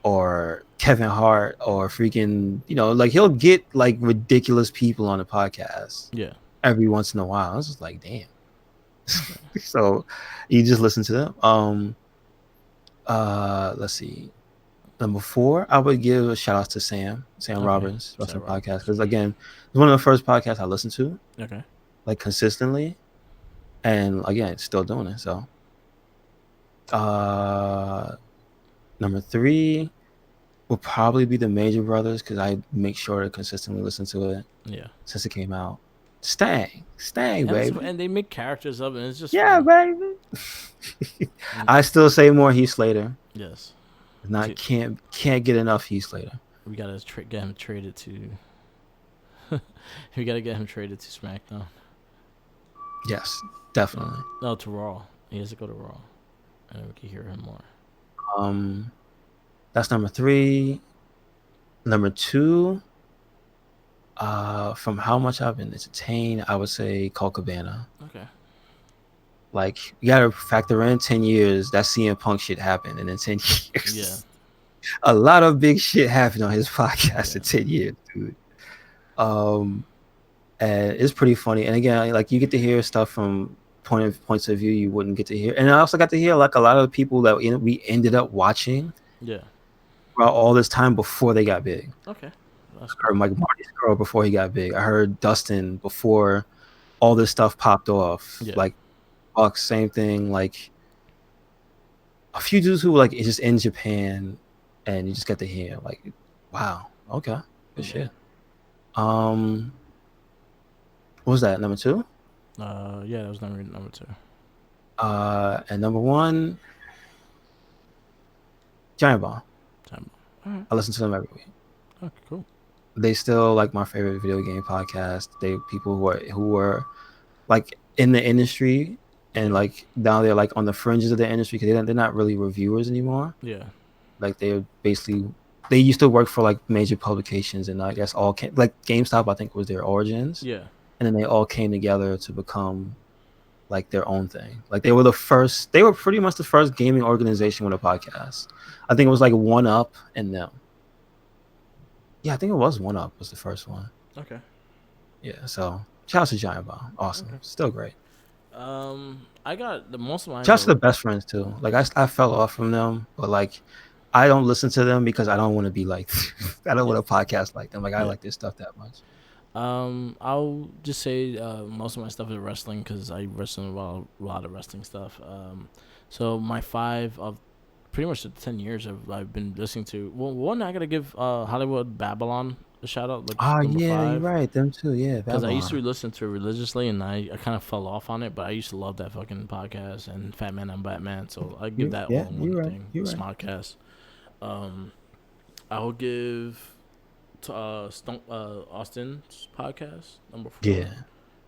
or Kevin Hart or freaking, like he'll get like ridiculous people on the podcast Yeah. every once in a while. I was just like, damn. So you just listen to them. Let's see. Number 4, I would give a shout out to Sam Okay. Robbins, Sam Wrestling Robbins. Podcast, because again, it's one of the first podcasts I listened to Okay. like consistently, and again, still doing it. So, number 3 will probably be the Major Brothers because I make sure to consistently listen to it Yeah. since it came out. Stang, baby. And they make characters up, and it's just Yeah, fun. baby. I still say more Heath Slater. Yes. Not can't get enough Heath Slater. We gotta get him traded to. We gotta get him traded to SmackDown. Yes, definitely. No, to Raw. He has to go to Raw, and we can hear him more. That's number 3. Number 2, from how much I've been entertained, I would say Colt Cabana. Okay. Like you gotta factor in 10 years. That CM Punk shit happened, and in 10 years, Yeah. a lot of big shit happened on his podcast Yeah. in 10 years, dude. And it's pretty funny. And again, like you get to hear stuff from points of view you wouldn't get to hear. And I also got to hear like a lot of people that we ended up watching Yeah. throughout all this time before they got big. Okay. That's I heard like Marty Scurll before he got big. I heard Dustin before all this stuff popped off. Yeah. Like Bucks, same thing. Like a few dudes who were like just in Japan, and you just get to hear like, wow, okay, good shit. What was that? Number 2? Yeah, that was number 2. And number 1, Giant Bomb. Alright. I listen to them every week. Okay, cool. They still like my favorite video game podcast. They people who were like in the industry and like down there like on the fringes of the industry because they're not really reviewers anymore. Yeah. Like they used to work for like major publications, and I guess like GameStop I think was their origins. Yeah. And then they all came together to become like their own thing. Like they were pretty much the first gaming organization with a podcast. I think it was like 1UP and them. Yeah, I think it was 1UP was the first one. Okay. Yeah, so shout out to Giant Bomb. Awesome. Okay. Still great. I got the most of mine. Shout out to the Best Friends too. Like I fell off from them, but like I don't listen to them because I don't want to be like I don't want to podcast like them. Like I like this stuff that much. I'll just say most of my stuff is wrestling because I wrestle a lot of wrestling stuff. So my 5 of pretty much the 10 years I've been listening to. Well, one I gotta give Hollywood Babylon a shout out, like Oh number yeah, you're 5, right. Them too. Yeah, because I used to Babylon. listen to it religiously and I kind of fell off on it, but I used to love that fucking podcast and Fat Man and Batman. So I give You that all yeah, in one you're right. thing. You're The right. Smodcast. Um, I'll give Austin's podcast number 4. Yeah.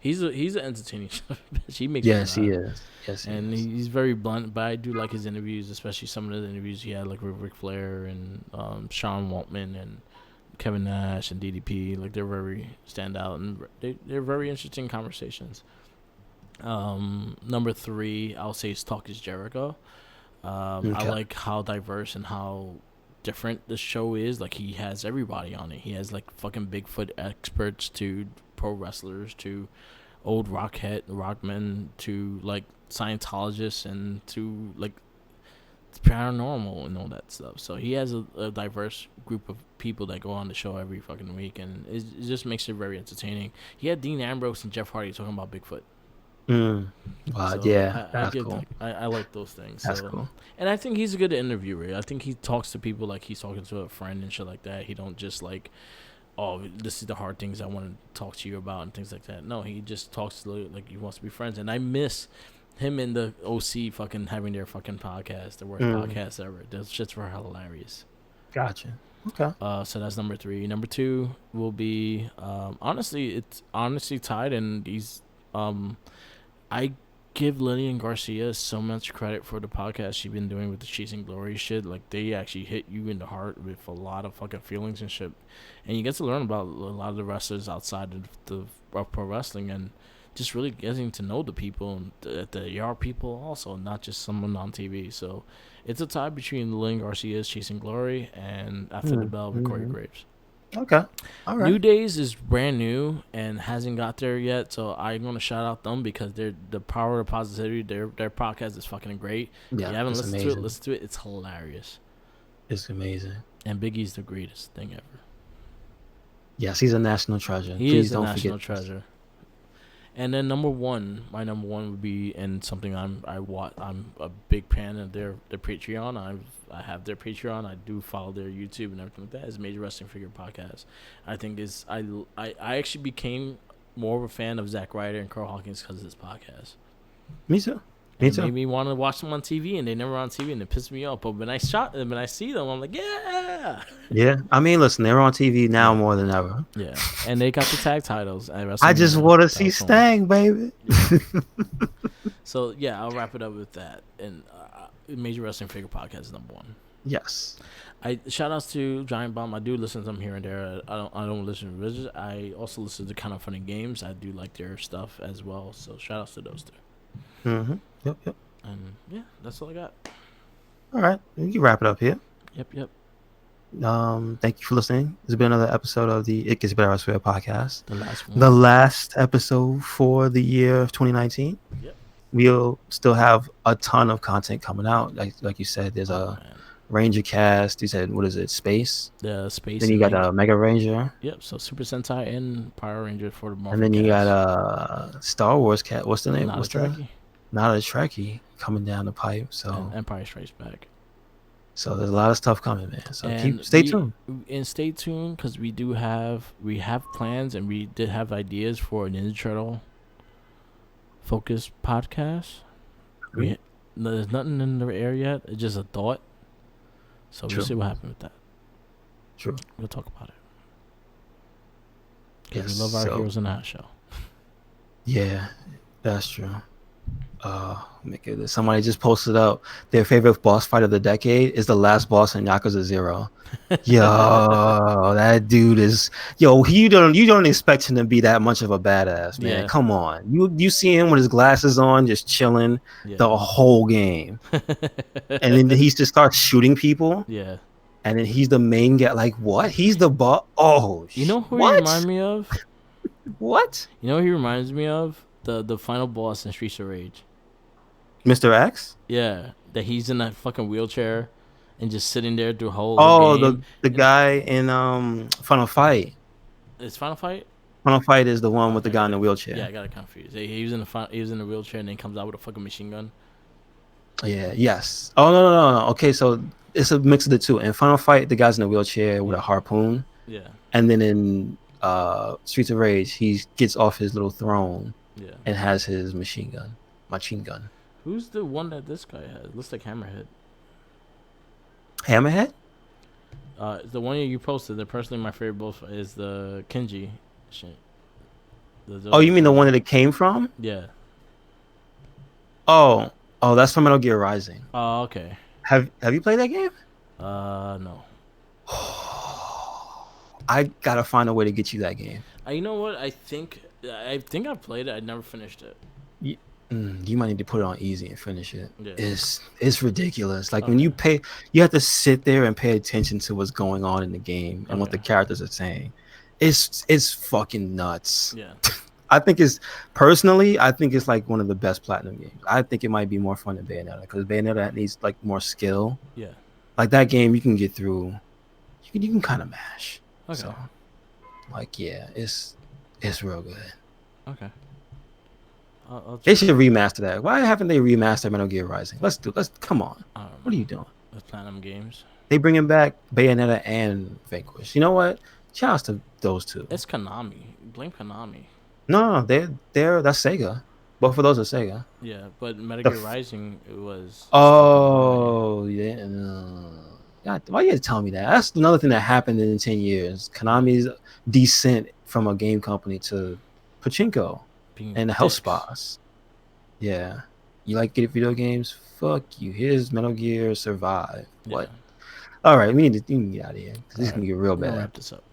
He's an entertaining bitch. He makes me Yes, he laugh, is. Yes, he and is. he's very blunt. But I do like his interviews, especially some of the interviews he had, like with Ric Flair and Sean Waltman and Kevin Nash and DDP. Like they're very standout and they're very interesting conversations. Number 3, I'll say is Talk is Jericho. I Okay. like how diverse and how different the show is. Like he has everybody on it. He has like fucking Bigfoot experts to pro wrestlers to old rockmen to like Scientologists and to like paranormal and all that stuff. So he has a diverse group of people that go on the show every fucking week, and it just makes it very entertaining. He had Dean Ambrose and Jeff Hardy talking about Bigfoot. Mm. So Yeah, I that's give cool. that, I like those things. That's So, cool. and I think he's a good interviewer. I think he talks to people like he's talking to a friend and shit like that. He don't just like, oh, this is the hard things I want to talk to you about and things like that. No, he just talks to like he wants to be friends. And I miss him and the OC fucking having their fucking podcast, the worst Mm. podcast ever. Those shits were hilarious. Gotcha. Okay. So that's number 3. Number 2 will be honestly, it's honestly tied, and he's I give Lillian Garcia so much credit for the podcast she's been doing with the Chasing Glory shit. Like they actually hit you in the heart with a lot of fucking feelings and shit, and you get to learn about a lot of the wrestlers outside of pro wrestling and just really getting to know the people and the ER people also, not just someone on TV. So it's a tie between Lillian Garcia's Chasing Glory and After the Bell with Corey Mm-hmm. Graves. Okay. All right. New Days is brand new and hasn't got there yet, so I'm gonna shout out them because they're the power of positivity. Their podcast is fucking great. If Yeah, you haven't it's listened to it, amazing. listen to it. It's hilarious. It's amazing. And Biggie's the greatest thing ever. Yes, he's a national treasure. He Please is a don't forget national this. treasure. And then my number one would be, and something I'm a big fan of their Patreon. I have their Patreon. I do follow their YouTube and everything like that. Is Major Wrestling Figure Podcast. I think is I actually became more of a fan of Zack Ryder and Carl Hawkins because of this podcast. Me too. And Me it too. made me want to watch them on TV, and they never on TV, and it pissed me off. But when I shot them and I see them, I'm like, yeah, Yeah. I mean, listen, they're on TV now yeah, more than ever. yeah. And they got the tag titles at I just WrestleMania. want to That see was fun. Stang, baby. Yeah. So yeah, I'll wrap it up with that. And Major Wrestling Figure Podcast is number 1. Yes. I shout outs to Giant Bomb. I do listen to them here and there. I don't listen to Riz. I also listen to Kind of Funny Games. I do like their stuff as well. So shout outs to those 2. Mm-hmm. Yep. Yep. And yeah, that's all I got. All right. We can wrap it up here. Yep. Thank you for listening. This has been another episode of the It Gets Better Elsewhere podcast. The last one. The last episode for the year of 2019. Yep. We'll still have a ton of content coming out. Like you said, there's a Man. Ranger cast. You said, what is it? Space. The Space. Then you got a Mega Ranger. Yep. So Super Sentai and Power Ranger for the Marvel. And then you cast. got a Star Wars cat. What's the name? Not What's a that? Trekkie. Not a Trekkie coming down the pipe. So And Empire Strikes Back. so there's a lot of stuff coming, man. So And stay tuned. And stay tuned because we have plans and we did have ideas for a Ninja Turtle focused podcast. There's nothing in the air yet. It's just a thought. So True. we'll see what happens with that. True. We'll talk about it. Because Yes. we love our so, heroes in that show. Yeah, that's true. Somebody just posted up their favorite boss fight of the decade is the last boss in Yakuza 0. Yo, that dude is you don't expect him to be that much of a badass, man. Yeah. Come on. You see him with his glasses on, just chilling Yeah. the whole game. And then he just starts shooting people, Yeah. and then he's the main guy. Like, what? He's the boss. Oh, You know who what? he reminds me of? What? You know who he reminds me of? The final boss in Streets of Rage. Mr. X? Yeah. That he's in that fucking wheelchair and just sitting there through the whole Oh, game. the guy in Final Fight. It's Final Fight? Final Fight is the one with the Okay, guy in the yeah, wheelchair. I got it confused. He was in he was in the wheelchair and then comes out with a fucking machine gun. Yeah. Yes. Oh no. Okay, so it's a mix of the two. In Final Fight, the guy's in a wheelchair with Yeah, a harpoon, yeah, and then in Streets of Rage, he gets off his little throne yeah. and has his machine gun. Machine gun. Who's the one that this guy has? Looks like Hammerhead. Hammerhead? The one you posted. The personally my favorite both is the Kenji shit. Oh, Those you are mean the cool. one that it came from? Yeah. Oh, oh, that's from Metal Gear Rising. Oh, okay. Have you played that game? No. I gotta find a way to get you that game. You know what? I think I played it. I never finished it. You, you might need to put it on easy and finish it. Yeah. It's ridiculous. Like when Okay. you have to sit there and pay attention to what's going on in the game and what the Okay. characters are saying. It's fucking nuts. Yeah. I think it's like one of the best platinum games. I think it might be more fun than Bayonetta because Bayonetta needs like more skill. Yeah. Like that game, you can get through. You can kind of mash. Okay. So, like, yeah, it's real good. Okay. They should remaster that. Why haven't they remastered Metal Gear Rising? Let's come on. I don't know. What are you doing? With Platinum Games. They bringing back Bayonetta and Vanquish. You know what? Shout out to those two. It's Konami. Blame Konami. No, they're that's Sega. Both of those are Sega. Yeah, but Metal The Gear f- Rising it was. Oh yeah. No. God, why you tell me that? That's another thing that happened in 10 years. Konami's descent from a game company to pachinko Being and the health dicks. spas. Yeah. You like get video games? Fuck you. Here's Metal Gear Survive. What? Yeah. All right, we need to get out of here because this is Alright, gonna get real we're gonna bad. wrap this up.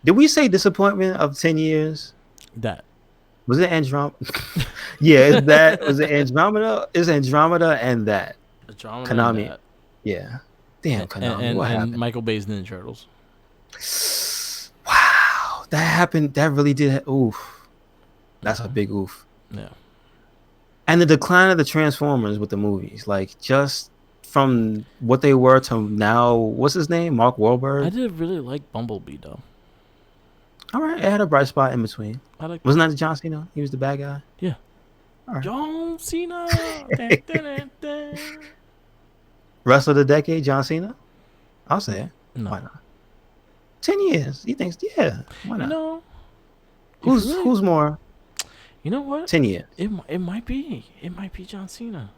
Did we say disappointment of 10 years? That. Was it Andromeda? Yeah, it's that. Was it Andromeda? It's Andromeda and that. The drama. Konami. And that. Yeah. Damn, Konami. And what happened? Michael Bay's Ninja Turtles. Wow. That happened. That really did. Oof. That's a big oof. Yeah. And the decline of the Transformers with the movies. Like, just from what they were to now, what's his name? Mark Wahlberg? I did really like Bumblebee though. All right. It had a bright spot in between. I like. Wasn't that the John Cena? He was the bad guy? Yeah. All right. John Cena. Wrestler of the decade, John Cena? I'll say it. No. Why not? 10 years. He thinks, yeah. Why You not? know. Who's more? You know what? 10 years. It might be. It might be John Cena.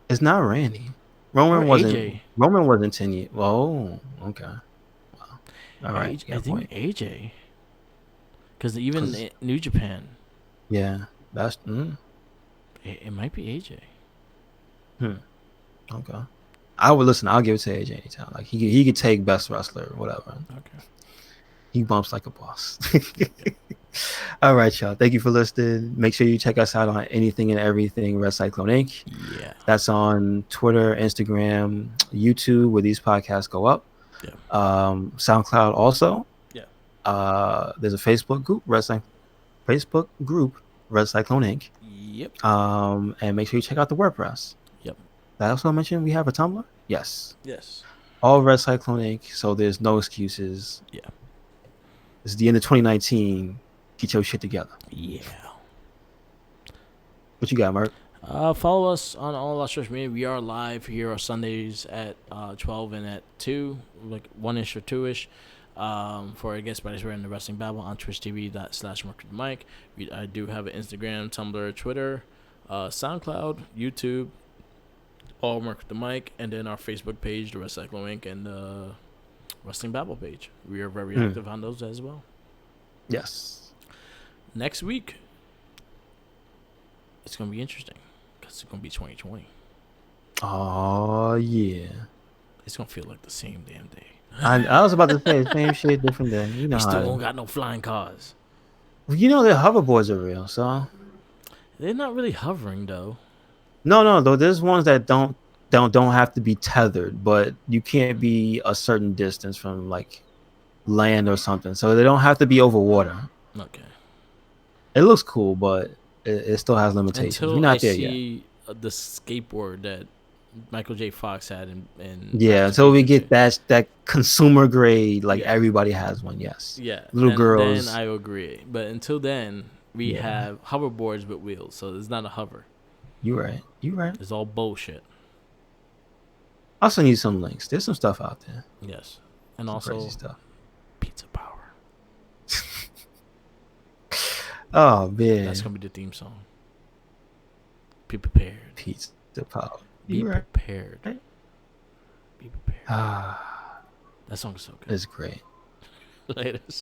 It's not Randy. Roman Or wasn't. AJ. Roman wasn't 10 years. Oh, okay. Wow. All right. I think AJ. Because even New Japan, Yeah, that's it might be AJ. okay. I would listen. I'll give it to AJ anytime. Like he could take best wrestler or whatever. Okay. He bumps like a boss. All right, y'all. Thank you for listening. Make sure you check us out on anything and everything Red Cyclone Inc. Yeah. That's on Twitter, Instagram, YouTube, where these podcasts go up. Yeah. SoundCloud also. Yeah. There's a Facebook group, Red Cyclone Inc. Yep. And make sure you check out the WordPress. Yep. Did I also mention we have a Tumblr? Yes. Yes. All Red Cyclone Inc. So there's no excuses. Yeah. It's the end of 2019. Get your shit together. Yeah. What you got, Mark? Follow us on all our social media. We are live here on Sundays at 12 and at 2, like 1-ish or 2-ish. For I guess we're in the Wrestling Babble on twitch.tv/MarkWithMike. I do have an Instagram, Tumblr, Twitter, SoundCloud, YouTube, all Mark with the Mic, and then our Facebook page, the Red Cyclone Inc. and the Wrestling Babble page. We are very active on those as well. Yes. Next week, it's gonna be interesting because it's gonna be 2020. Oh yeah. It's gonna feel like the same damn day. I was about to say same shit, different day. You know We how still don't got no flying cars. You know the hoverboards are real, so They're not really hovering though. no, though there's ones that don't have to be tethered, but you can't be a certain distance from like land or something, so they don't have to be over water. Okay. It looks cool, but it still has limitations. Until We're not I there yet. see the skateboard that Michael J. Fox had in Back Yeah, to the so we Future get 2. that consumer grade, like Yeah, everybody has one. Yes, yeah. little Then girls. I agree. But until then, we Yeah, have hoverboards with wheels, so it's not a hover. you right. You right. It's all bullshit. Also need some links. There's some stuff out there. Yes, and Some crazy also stuff. pizza power. Oh That's man, gonna be the theme song. Be prepared. pizza power. Be You right. prepared. Be prepared. Ah, That song is so good. it's great. Latest.